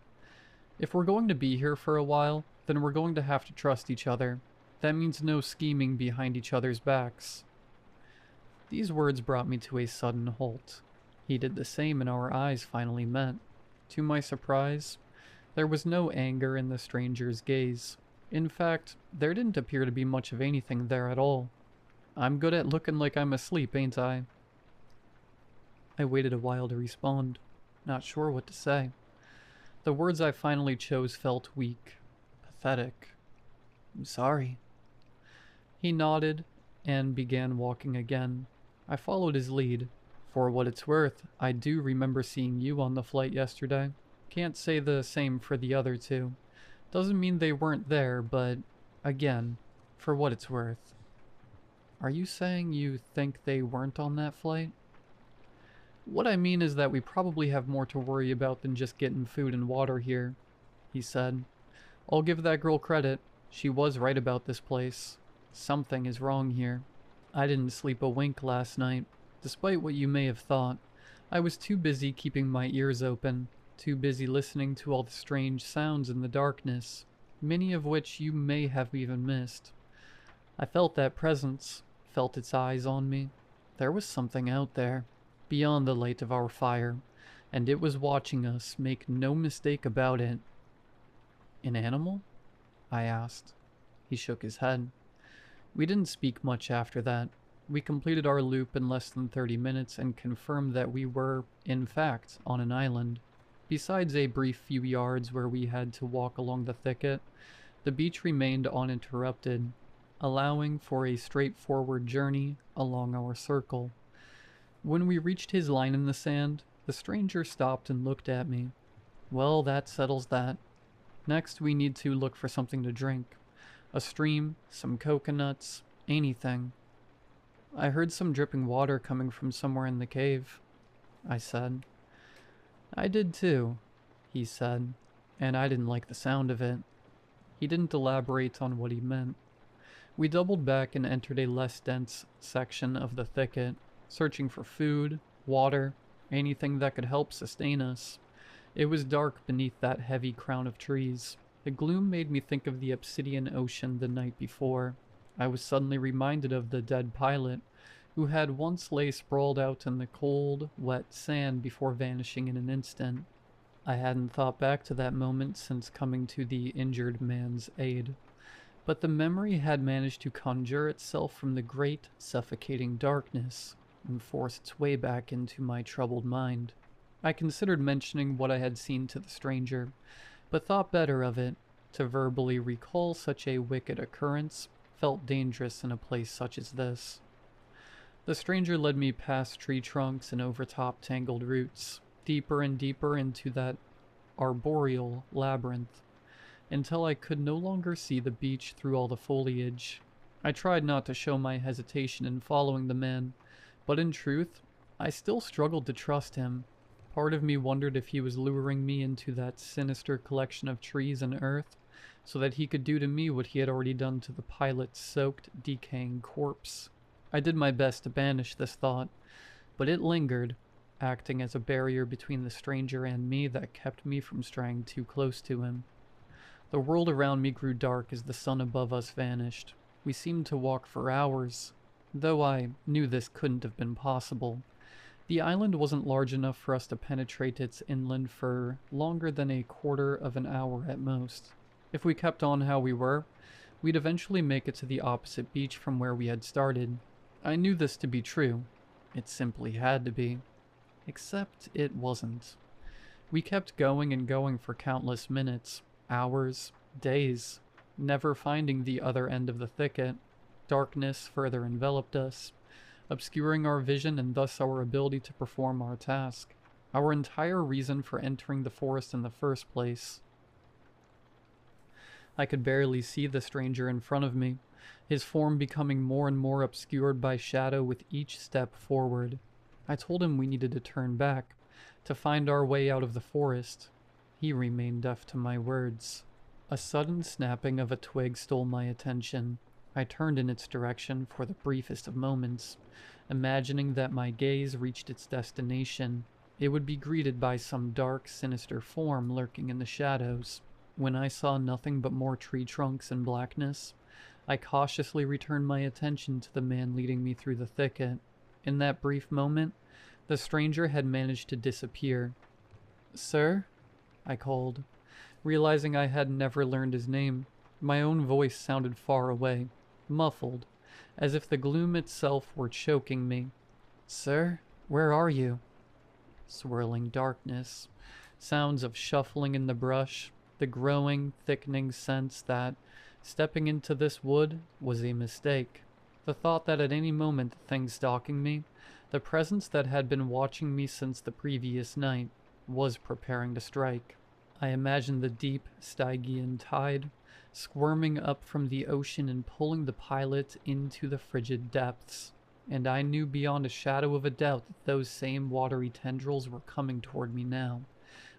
"If we're going to be here for a while, then we're going to have to trust each other. That means no scheming behind each other's backs." These words brought me to a sudden halt. He did the same and our eyes finally met. To my surprise, there was no anger in the stranger's gaze. In fact, there didn't appear to be much of anything there at all. "I'm good at looking like I'm asleep, ain't I?" I waited a while to respond, not sure what to say. The words I finally chose felt weak, pathetic. "I'm sorry." He nodded and began walking again. I followed his lead. For what it's worth, I do remember seeing you on the flight yesterday. Can't say the same for the other two. Doesn't mean they weren't there, but again, for what it's worth. Are you saying you think they weren't on that flight? What I mean is that we probably have more to worry about than just getting food and water here, he said. I'll give that girl credit. She was right about this place. Something is wrong here. I didn't sleep a wink last night, despite what you may have thought. I was too busy keeping my ears open, too busy listening to all the strange sounds in the darkness, many of which you may have even missed. I felt that presence, felt its eyes on me. There was something out there, beyond the light of our fire, and it was watching us, make no mistake about it. An animal? I asked. He shook his head. We didn't speak much after that. We completed our loop in less than 30 minutes and confirmed that we were, in fact, on an island. Besides a brief few yards where we had to walk along the thicket, the beach remained uninterrupted, allowing for a straightforward journey along our circle. When we reached his line in the sand, the stranger stopped and looked at me. Well, that settles that. Next, we need to look for something to drink. A stream, some coconuts, anything. I heard some dripping water coming from somewhere in the cave, I said. I did too, he said, and I didn't like the sound of it. He didn't elaborate on what he meant. We doubled back and entered a less dense section of the thicket, searching for food, water, anything that could help sustain us. It was dark beneath that heavy crown of trees. The gloom made me think of the obsidian ocean the night before. I was suddenly reminded of the dead pilot, who had once lay sprawled out in the cold, wet sand before vanishing in an instant. I hadn't thought back to that moment since coming to the injured man's aid. but the memory had managed to conjure itself from the great, suffocating darkness and force its way back into my troubled mind. I considered mentioning what I had seen to the stranger, but thought better of it. To verbally recall such a wicked occurrence felt dangerous in a place such as this. The stranger led me past tree trunks and over top tangled roots, deeper and deeper into that arboreal labyrinth, until I could no longer see the beach through all the foliage. I tried not to show my hesitation in following the man, but in truth, I still struggled to trust him. Part of me wondered if he was luring me into that sinister collection of trees and earth, so that he could do to me what he had already done to the pilot's soaked, decaying corpse. I did my best to banish this thought, but it lingered, acting as a barrier between the stranger and me that kept me from straying too close to him. The world around me grew dark as the sun above us vanished. We seemed to walk for hours, though I knew this couldn't have been possible. The island wasn't large enough for us to penetrate its inland for longer than a quarter of an hour at most. If we kept on how we were, we'd eventually make it to the opposite beach from where we had started. I knew this to be true. It simply had to be. Except it wasn't. We kept going and going for countless minutes, hours, days, never finding the other end of the thicket. Darkness further enveloped us, obscuring our vision and thus our ability to perform our task, our entire reason for entering the forest in the first place. I could barely see the stranger in front of me, his form becoming more and more obscured by shadow with each step forward. I told him we needed to turn back, to find our way out of the forest. He remained deaf to my words. A sudden snapping of a twig stole my attention. I turned in its direction for the briefest of moments, imagining that my gaze reached its destination. It would be greeted by some dark, sinister form lurking in the shadows. When I saw nothing but more tree trunks and blackness, I cautiously returned my attention to the man leading me through the thicket. In that brief moment, the stranger had managed to disappear. "Sir?" I called, realizing I had never learned his name. My own voice sounded far away, muffled, as if the gloom itself were choking me. "Sir, where are you?" Swirling darkness, sounds of shuffling in the brush, the growing, thickening sense that stepping into this wood was a mistake. The thought that at any moment the thing stalking me, the presence that had been watching me since the previous night, was preparing to strike. I imagined the deep Stygian tide squirming up from the ocean and pulling the pilot into the frigid depths, and I knew beyond a shadow of a doubt that those same watery tendrils were coming toward me now,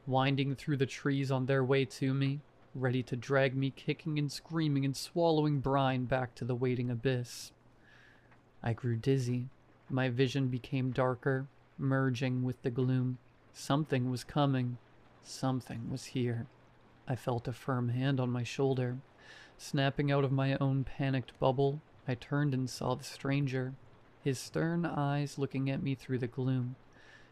winding through the trees on their way to me, ready to drag me kicking and screaming and swallowing brine back to the waiting abyss. I grew dizzy. My vision became darker, merging with the gloom. Something was coming. Something was here. I felt a firm hand on my shoulder. Snapping out of my own panicked bubble, I turned and saw the stranger, his stern eyes looking at me through the gloom.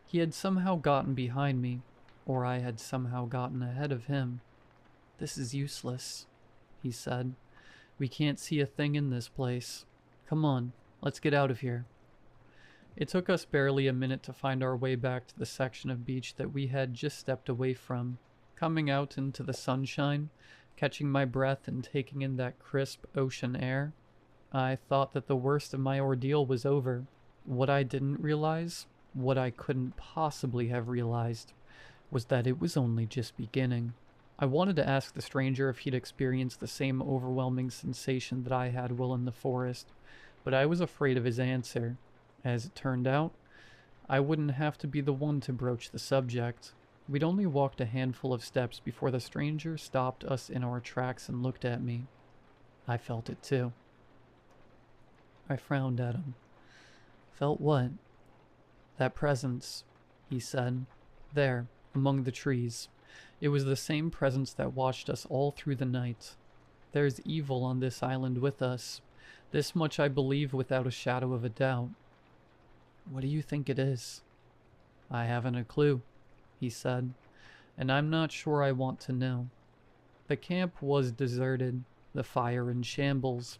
He had somehow gotten behind me, or I had somehow gotten ahead of him. "This is useless," he said. "We can't see a thing in this place. Come on, let's get out of here." It took us barely a minute to find our way back to the section of beach that we had just stepped away from. Coming out into the sunshine, catching my breath and taking in that crisp ocean air, I thought that the worst of my ordeal was over. What I didn't realize, what I couldn't possibly have realized, was that it was only just beginning. I wanted to ask the stranger if he'd experienced the same overwhelming sensation that I had while in the forest, but I was afraid of his answer. As it turned out, I wouldn't have to be the one to broach the subject. We'd only walked a handful of steps before the stranger stopped us in our tracks and looked at me. I felt it too. I frowned at him. "Felt what?" "That presence," he said. "There, among the trees. It was the same presence that watched us all through the night. There's evil on this island with us. This much I believe without a shadow of a doubt." "What do you think it is?" "I haven't a clue," he said, "and I'm not sure I want to know." The camp was deserted. the fire in shambles.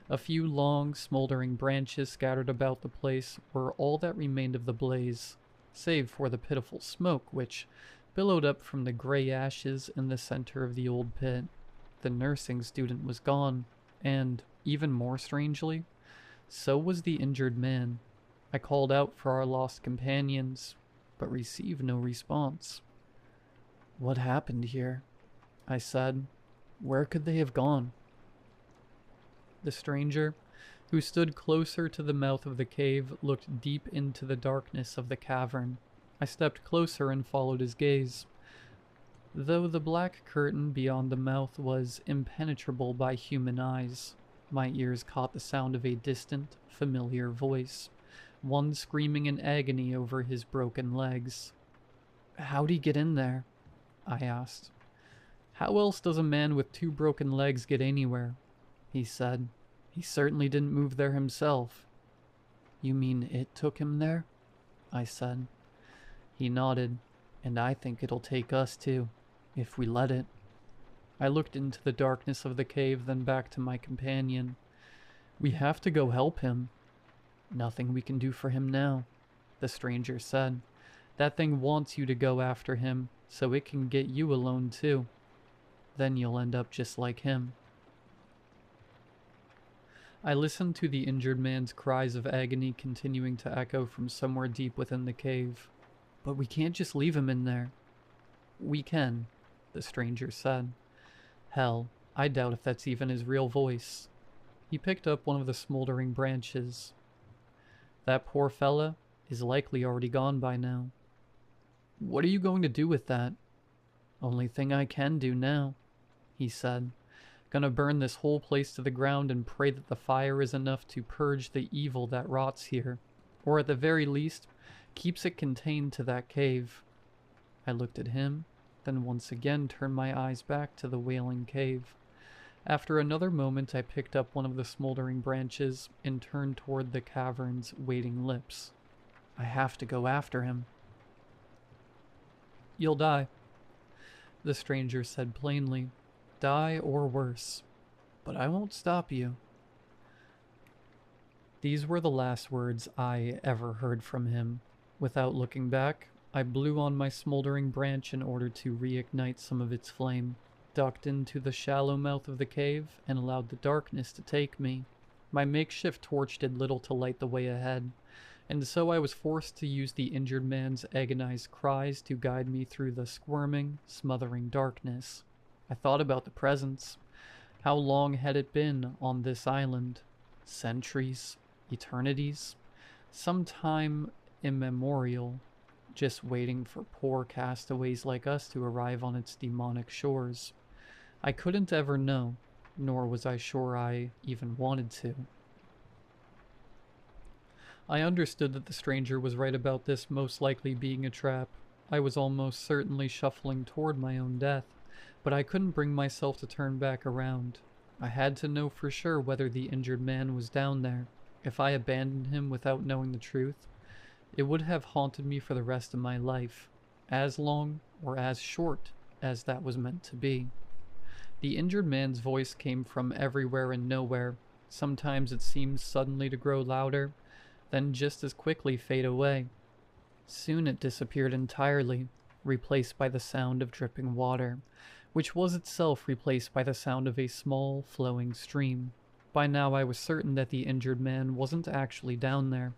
A few long, smoldering branches scattered about the place were all that remained of the blaze, save for the pitiful smoke which billowed up from the gray ashes in the center of the old pit. The nursing student was gone, and, even more strangely, so was the injured man. I called out for our lost companions, but received no response. "What happened here?" I said. "Where could they have gone?" The stranger, who stood closer to the mouth of the cave, looked deep into the darkness of the cavern. I stepped closer and followed his gaze. Though the black curtain beyond the mouth was impenetrable by human eyes, my ears caught the sound of a distant, familiar voice, one screaming in agony over his broken legs. "How'd he get in there?" I asked. "How else does a man with 2 broken legs get anywhere?" he said. "He certainly didn't move there himself." "You mean it took him there?" I said. He nodded. "And I think it'll take us too, if we let it." I looked into the darkness of the cave, then back to my companion. "We have to go help him." "Nothing we can do for him now," the stranger said. "That thing wants you to go after him, so it can get you alone too. Then you'll end up just like him." I listened to the injured man's cries of agony continuing to echo from somewhere deep within the cave. "But we can't just leave him in there." "We can," the stranger said. "Hell, I doubt if that's even his real voice." He picked up one of the smoldering branches. "That poor fella is likely already gone by now." "What are you going to do with that?" "Only thing I can do now," he said. "Gonna burn this whole place to the ground and pray that the fire is enough to purge the evil that rots here, or at the very least, keeps it contained to that cave." I looked at him, then once again turned my eyes back to the wailing cave. After another moment, I picked up one of the smoldering branches and turned toward the cavern's waiting lips. "I have to go after him." "You'll die," the stranger said plainly. "Die or worse. But I won't stop you." These were the last words I ever heard from him. Without looking back, I blew on my smoldering branch in order to reignite some of its flame, ducked into the shallow mouth of the cave, and allowed the darkness to take me. My makeshift torch did little to light the way ahead, and so I was forced to use the injured man's agonized cries to guide me through the squirming, smothering darkness. I thought about the presence. How long had it been on this island? Centuries? Eternities? Some time immemorial, just waiting for poor castaways like us to arrive on its demonic shores. I couldn't ever know, nor was I sure I even wanted to. I understood that the stranger was right about this most likely being a trap. I was almost certainly shuffling toward my own death, but I couldn't bring myself to turn back around. I had to know for sure whether the injured man was down there. If I abandoned him without knowing the truth, it would have haunted me for the rest of my life, as long or as short as that was meant to be. The injured man's voice came from everywhere and nowhere. Sometimes it seemed suddenly to grow louder, then just as quickly fade away. Soon it disappeared entirely, replaced by the sound of dripping water, which was itself replaced by the sound of a small, flowing stream. By now I was certain that the injured man wasn't actually down there,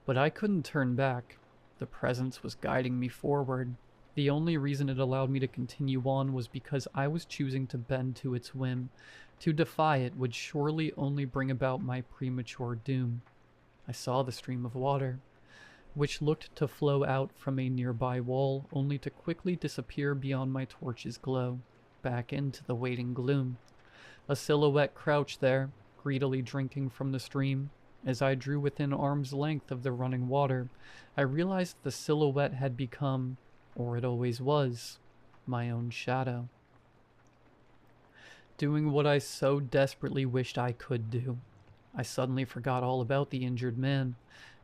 but I couldn't turn back. The presence was guiding me forward. The only reason it allowed me to continue on was because I was choosing to bend to its whim. To defy it would surely only bring about my premature doom. I saw the stream of water, which looked to flow out from a nearby wall, only to quickly disappear beyond my torch's glow, back into the waiting gloom. A silhouette crouched there, greedily drinking from the stream. As I drew within arm's length of the running water, I realized the silhouette had become, or it always was, my own shadow. Doing what I so desperately wished I could do. I suddenly forgot all about the injured man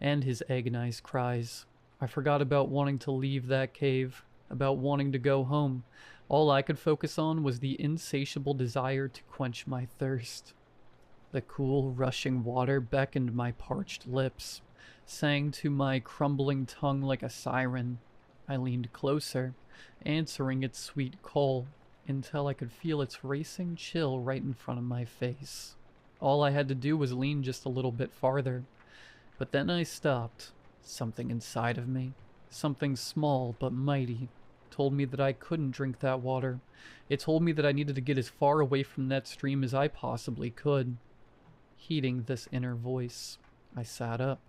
and his agonized cries. I forgot about wanting to leave that cave, about wanting to go home. All I could focus on was the insatiable desire to quench my thirst. The cool, rushing water beckoned my parched lips, sang to my crumbling tongue like a siren. I leaned closer, answering its sweet call, until I could feel its racing chill right in front of my face. All I had to do was lean just a little bit farther. But then I stopped. Something inside of me, something small but mighty, told me that I couldn't drink that water. It told me that I needed to get as far away from that stream as I possibly could. Heeding this inner voice, I sat up,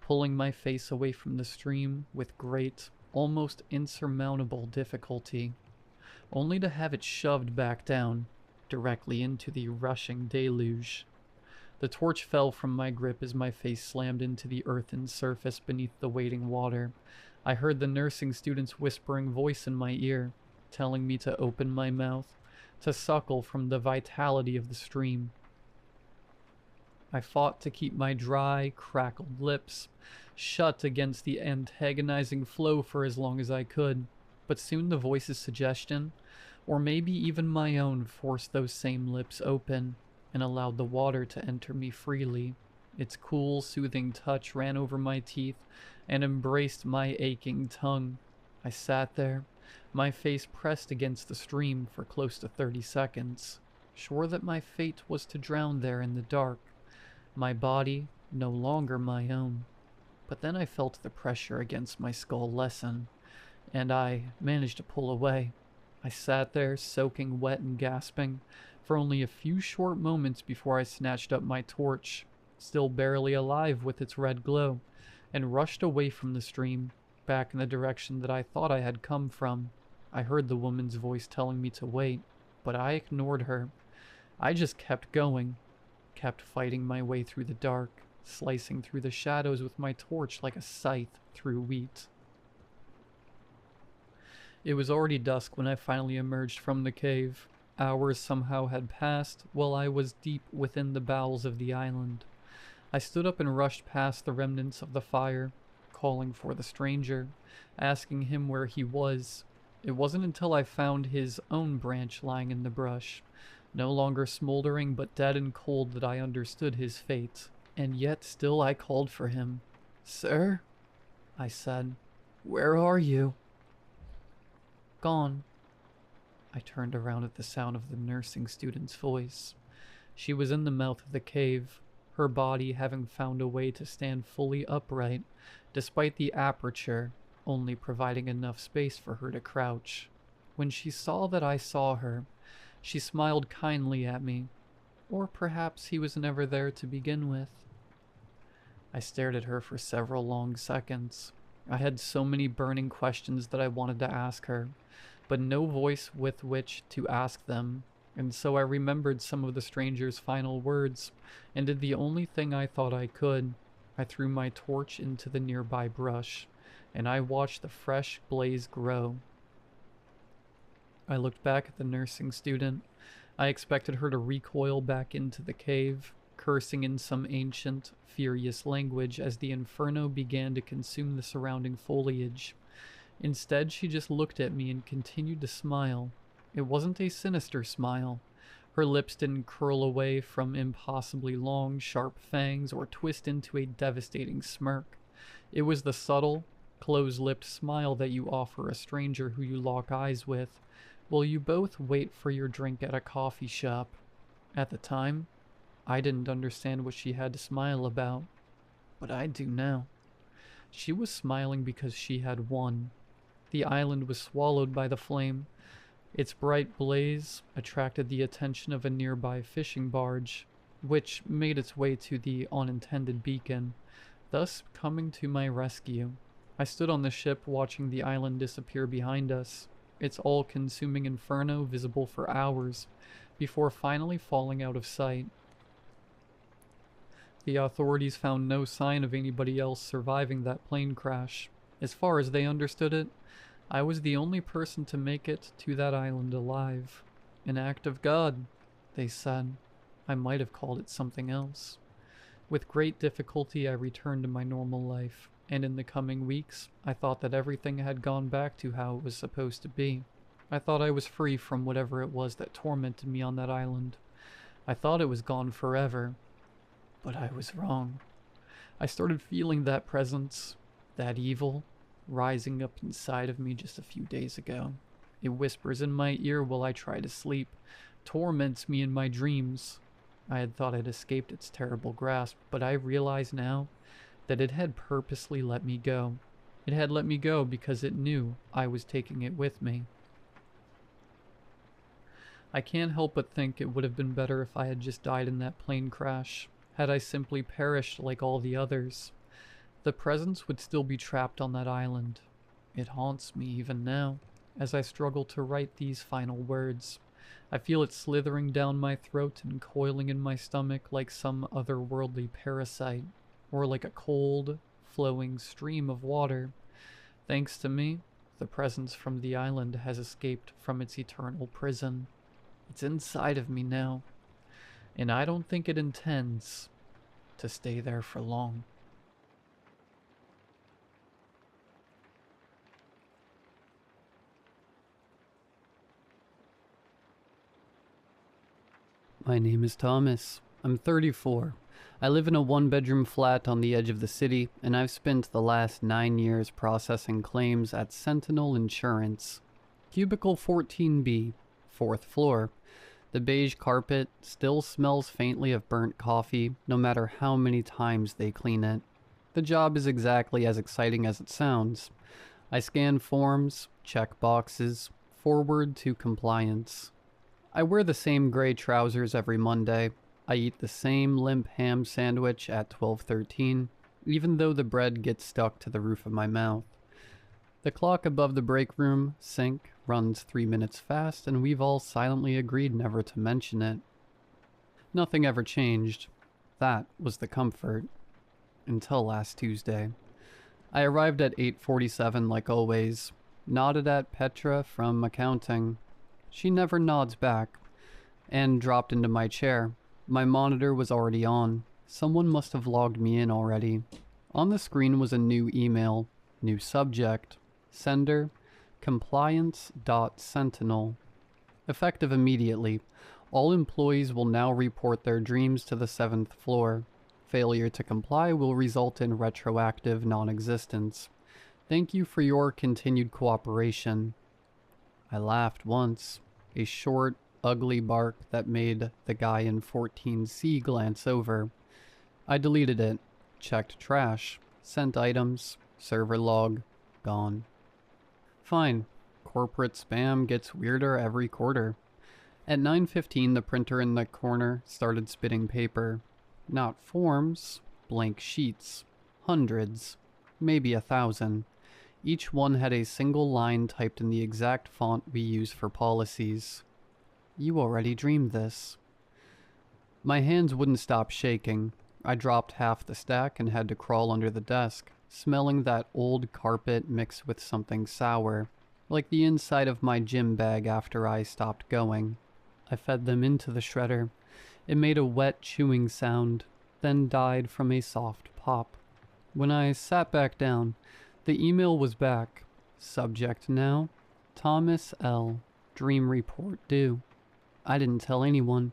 pulling my face away from the stream with great, almost insurmountable difficulty, only to have it shoved back down, directly into the rushing deluge. The torch fell from my grip as my face slammed into the earthen surface beneath the waiting water. I heard the nursing student's whispering voice in my ear, telling me to open my mouth, to suckle from the vitality of the stream. I fought to keep my dry, crackled lips shut against the antagonizing flow for as long as I could, but soon the voice's suggestion, or maybe even my own, forced those same lips open and allowed the water to enter me freely. Its cool, soothing touch ran over my teeth and embraced my aching tongue. I sat there, my face pressed against the stream for close to 30 seconds, sure that my fate was to drown there in the dark, my body no longer my own. But then I felt the pressure against my skull lessen, and I managed to pull away. I sat there, soaking wet and gasping, for only a few short moments before I snatched up my torch, still barely alive with its red glow, and rushed away from the stream, back in the direction that I thought I had come from. I heard the woman's voice telling me to wait, but I ignored her. I just kept going, kept fighting my way through the dark, slicing through the shadows with my torch like a scythe through wheat. It was already dusk when I finally emerged from the cave. Hours somehow had passed while I was deep within the bowels of the island. I stood up and rushed past the remnants of the fire, calling for the stranger, asking him where he was. It wasn't until I found his own branch lying in the brush, no longer smoldering but dead and cold, that I understood his fate. And yet still I called for him. "Sir," I said, "where are you?" "Gone." I turned around at the sound of the nursing student's voice. She was in the mouth of the cave, her body having found a way to stand fully upright, despite the aperture only providing enough space for her to crouch. When she saw that I saw her, she smiled kindly at me, or perhaps he was never there to begin with. I stared at her for several long seconds. I had so many burning questions that I wanted to ask her, but no voice with which to ask them, and so I remembered some of the stranger's final words, and did the only thing I thought I could. I threw my torch into the nearby brush, and I watched the fresh blaze grow. I looked back at the nursing student. I expected her to recoil back into the cave, cursing in some ancient, furious language as the inferno began to consume the surrounding foliage. Instead, she just looked at me and continued to smile. It wasn't a sinister smile. Her lips didn't curl away from impossibly long, sharp fangs or twist into a devastating smirk. It was the subtle, close-lipped smile that you offer a stranger who you lock eyes with, while you both wait for your drink at a coffee shop. At the time, I didn't understand what she had to smile about, but I do now. She was smiling because she had won. The island was swallowed by the flame. Its bright blaze attracted the attention of a nearby fishing barge, which made its way to the unintended beacon, thus coming to my rescue. I stood on the ship watching the island disappear behind us, its all-consuming inferno visible for hours, before finally falling out of sight. The authorities found no sign of anybody else surviving that plane crash. As far as they understood it, I was the only person to make it to that island alive. An act of God, they said. I might have called it something else. With great difficulty, I returned to my normal life, and in the coming weeks, I thought that everything had gone back to how it was supposed to be. I thought I was free from whatever it was that tormented me on that island. I thought it was gone forever, but I was wrong. I started feeling that presence, that evil, rising up inside of me just a few days ago. It whispers in my ear while I try to sleep, torments me in my dreams. I had thought I'd escaped its terrible grasp, but I realize now that it had purposely let me go. It had let me go because it knew I was taking it with me. I can't help but think it would have been better if I had just died in that plane crash, had I simply perished like all the others. The presence would still be trapped on that island. It haunts me even now, as I struggle to write these final words. I feel it slithering down my throat and coiling in my stomach like some otherworldly parasite, or like a cold, flowing stream of water. Thanks to me, the presence from the island has escaped from its eternal prison. It's inside of me now, and I don't think it intends to stay there for long. My name is Thomas. I'm 34. I live in a one-bedroom flat on the edge of the city, and I've spent the last 9 years processing claims at Sentinel Insurance. Cubicle 14B, 4th floor. The beige carpet still smells faintly of burnt coffee, no matter how many times they clean it. The job is exactly as exciting as it sounds. I scan forms, check boxes, forward to compliance. I wear the same gray trousers every Monday. I eat the same limp ham sandwich at 12:13, even though the bread gets stuck to the roof of my mouth. The clock above the break room sink runs 3 minutes fast, and we've all silently agreed never to mention it. Nothing ever changed. That was the comfort. Until last Tuesday. I arrived at 8:47 like always, nodded at Petra from accounting. She never nods back, and dropped into my chair. My monitor was already on. Someone must have logged me in already. On the screen was a new email, new subject, sender, compliance.sentinel. Effective immediately. All employees will now report their dreams to the 7th floor. Failure to comply will result in retroactive non-existence. Thank you for your continued cooperation. I laughed once, a short, ugly bark that made the guy in 14C glance over. I deleted it, checked trash, sent items, server log, gone. Fine. Corporate spam gets weirder every quarter. At 9:15, the printer in the corner started spitting paper. Not forms, blank sheets. Hundreds. Maybe 1,000. Each one had a single line typed in the exact font we use for policies. You already dreamed this. My hands wouldn't stop shaking. I dropped half the stack and had to crawl under the desk, smelling that old carpet mixed with something sour, like the inside of my gym bag after I stopped going. I fed them into the shredder. It made a wet chewing sound, then died from a soft pop. When I sat back down, the email was back. Subject now, Thomas L. Dream report due. I didn't tell anyone.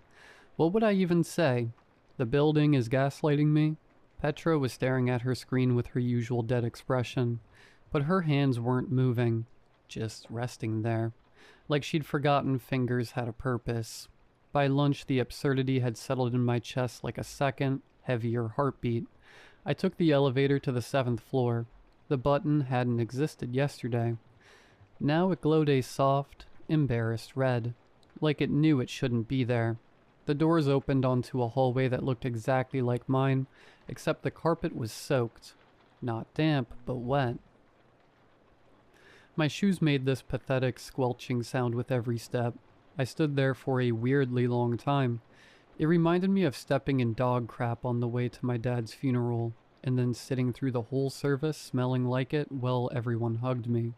What would I even say? The building is gaslighting me? Petra was staring at her screen with her usual dead expression, but her hands weren't moving, just resting there, like she'd forgotten fingers had a purpose. By lunch, the absurdity had settled in my chest like a second, heavier heartbeat. I took the elevator to the 7th floor. The button hadn't existed yesterday. Now it glowed a soft, embarrassed red, like it knew it shouldn't be there. The doors opened onto a hallway that looked exactly like mine, except the carpet was soaked. Not damp, but wet. My shoes made this pathetic squelching sound with every step. I stood there for a weirdly long time. It reminded me of stepping in dog crap on the way to my dad's funeral, and then sitting through the whole service smelling like it while everyone hugged me.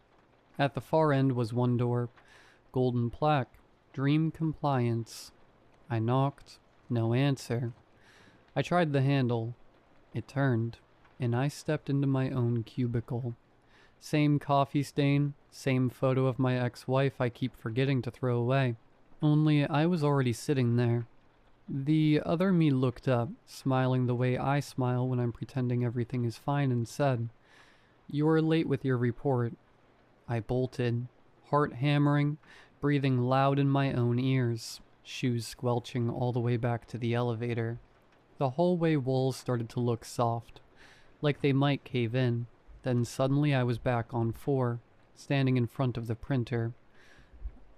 At the far end was one door. Golden plaque. Dream compliance. I knocked. No answer. I tried the handle. It turned, and I stepped into my own cubicle. Same coffee stain, same photo of my ex-wife I keep forgetting to throw away. Only I was already sitting there. The other me looked up, smiling the way I smile when I'm pretending everything is fine, and said, "You are late with your report." I bolted, heart hammering, breathing loud in my own ears, shoes squelching all the way back to the elevator. The hallway walls started to look soft, like they might cave in. Then suddenly I was back on 4, standing in front of the printer.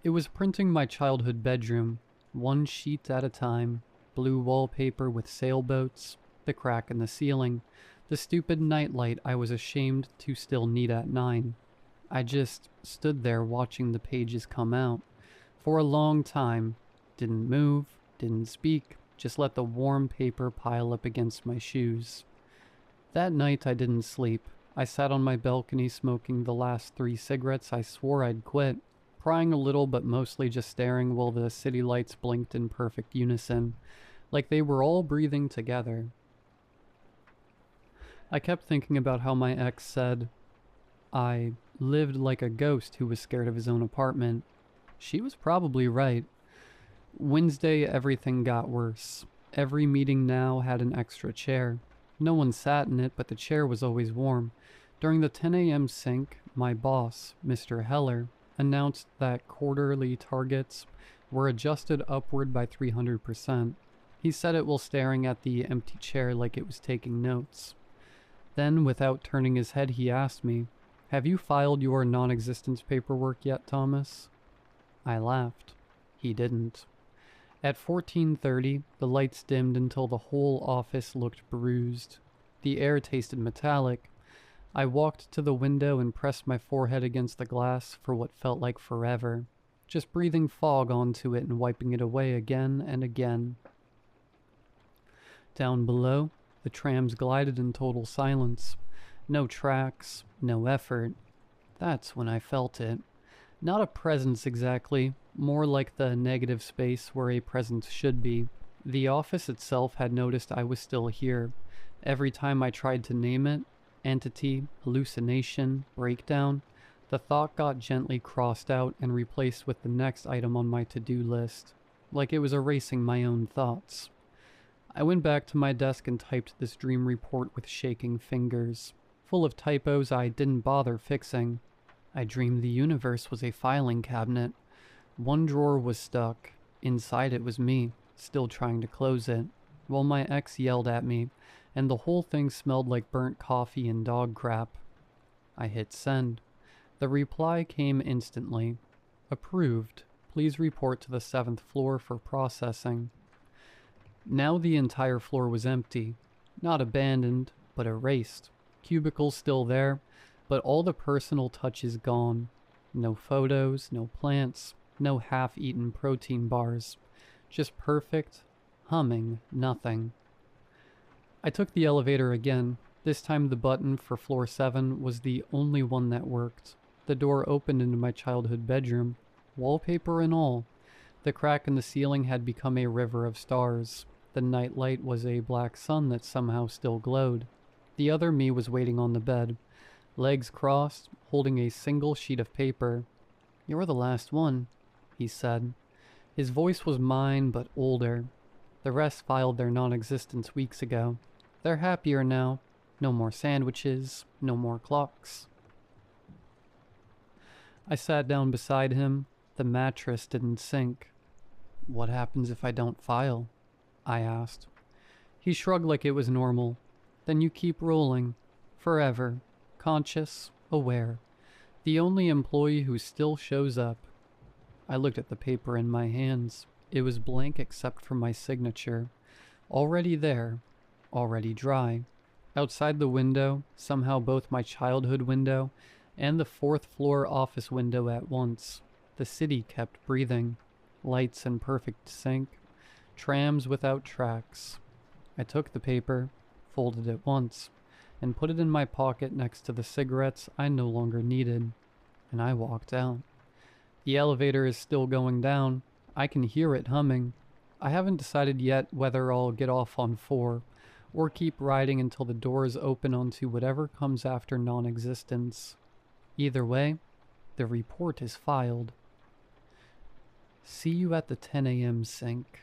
It was printing my childhood bedroom, one sheet at a time, blue wallpaper with sailboats, the crack in the ceiling, the stupid nightlight I was ashamed to still need at 9. I just stood there watching the pages come out. For a long time, didn't move, didn't speak, just let the warm paper pile up against my shoes. That night I didn't sleep. I sat on my balcony smoking the last 3 cigarettes I swore I'd quit, prying a little but mostly just staring while the city lights blinked in perfect unison, like they were all breathing together. I kept thinking about how my ex said I lived like a ghost who was scared of his own apartment. She was probably right. Wednesday, everything got worse. Every meeting now had an extra chair. No one sat in it, but the chair was always warm. During the 10 a.m. sync, my boss, Mr. Heller, announced that quarterly targets were adjusted upward by 300%. He said it while staring at the empty chair like it was taking notes. Then, without turning his head, he asked me, "Have you filed your non-existence paperwork yet, Thomas?" I laughed. He didn't. At 14:30, the lights dimmed until the whole office looked bruised. The air tasted metallic. I walked to the window and pressed my forehead against the glass for what felt like forever, just breathing fog onto it and wiping it away again and again. Down below, the trams glided in total silence. No tracks, no effort. That's when I felt it. Not a presence exactly, more like the negative space where a presence should be. The office itself had noticed I was still here. Every time I tried to name it, entity, hallucination, breakdown, the thought got gently crossed out and replaced with the next item on my to-do list, like it was erasing my own thoughts. I went back to my desk and typed this dream report with shaking fingers, full of typos I didn't bother fixing. I dreamed the universe was a filing cabinet. One drawer was stuck. Inside it was me, still trying to close it, while my ex yelled at me, and the whole thing smelled like burnt coffee and dog crap. I hit send. The reply came instantly. "Approved. Please report to the 7th floor for processing." Now the entire floor was empty. Not abandoned, but erased. Cubicles still there, but all the personal touches gone. No photos, no plants, no half-eaten protein bars. Just perfect, humming nothing. I took the elevator again. This time the button for floor 7 was the only one that worked. The door opened into my childhood bedroom, wallpaper and all. The crack in the ceiling had become a river of stars. The night light was a black sun that somehow still glowed. The other me was waiting on the bed, legs crossed, holding a single sheet of paper. "You're the last one," he said. His voice was mine, but older. The rest filed their non-existence weeks ago. They're happier now. No more sandwiches, no more clocks. I sat down beside him. The mattress didn't sink. "What happens if I don't file?" I asked. He shrugged like it was normal. "Then you keep rolling. Forever. Conscious, aware. The only employee who still shows up." I looked at the paper in my hands. It was blank except for my signature. Already there. Already dry. Outside the window, somehow both my childhood window and the 4th floor office window at once. The city kept breathing. Lights in perfect sync. Trams without tracks. I took the paper, folded it once, and put it in my pocket next to the cigarettes I no longer needed, and I walked out. The elevator is still going down. I can hear it humming. I haven't decided yet whether I'll get off on 4, or keep riding until the doors open onto whatever comes after non-existence. Either way, the report is filed. See you at the 10 a.m. sync.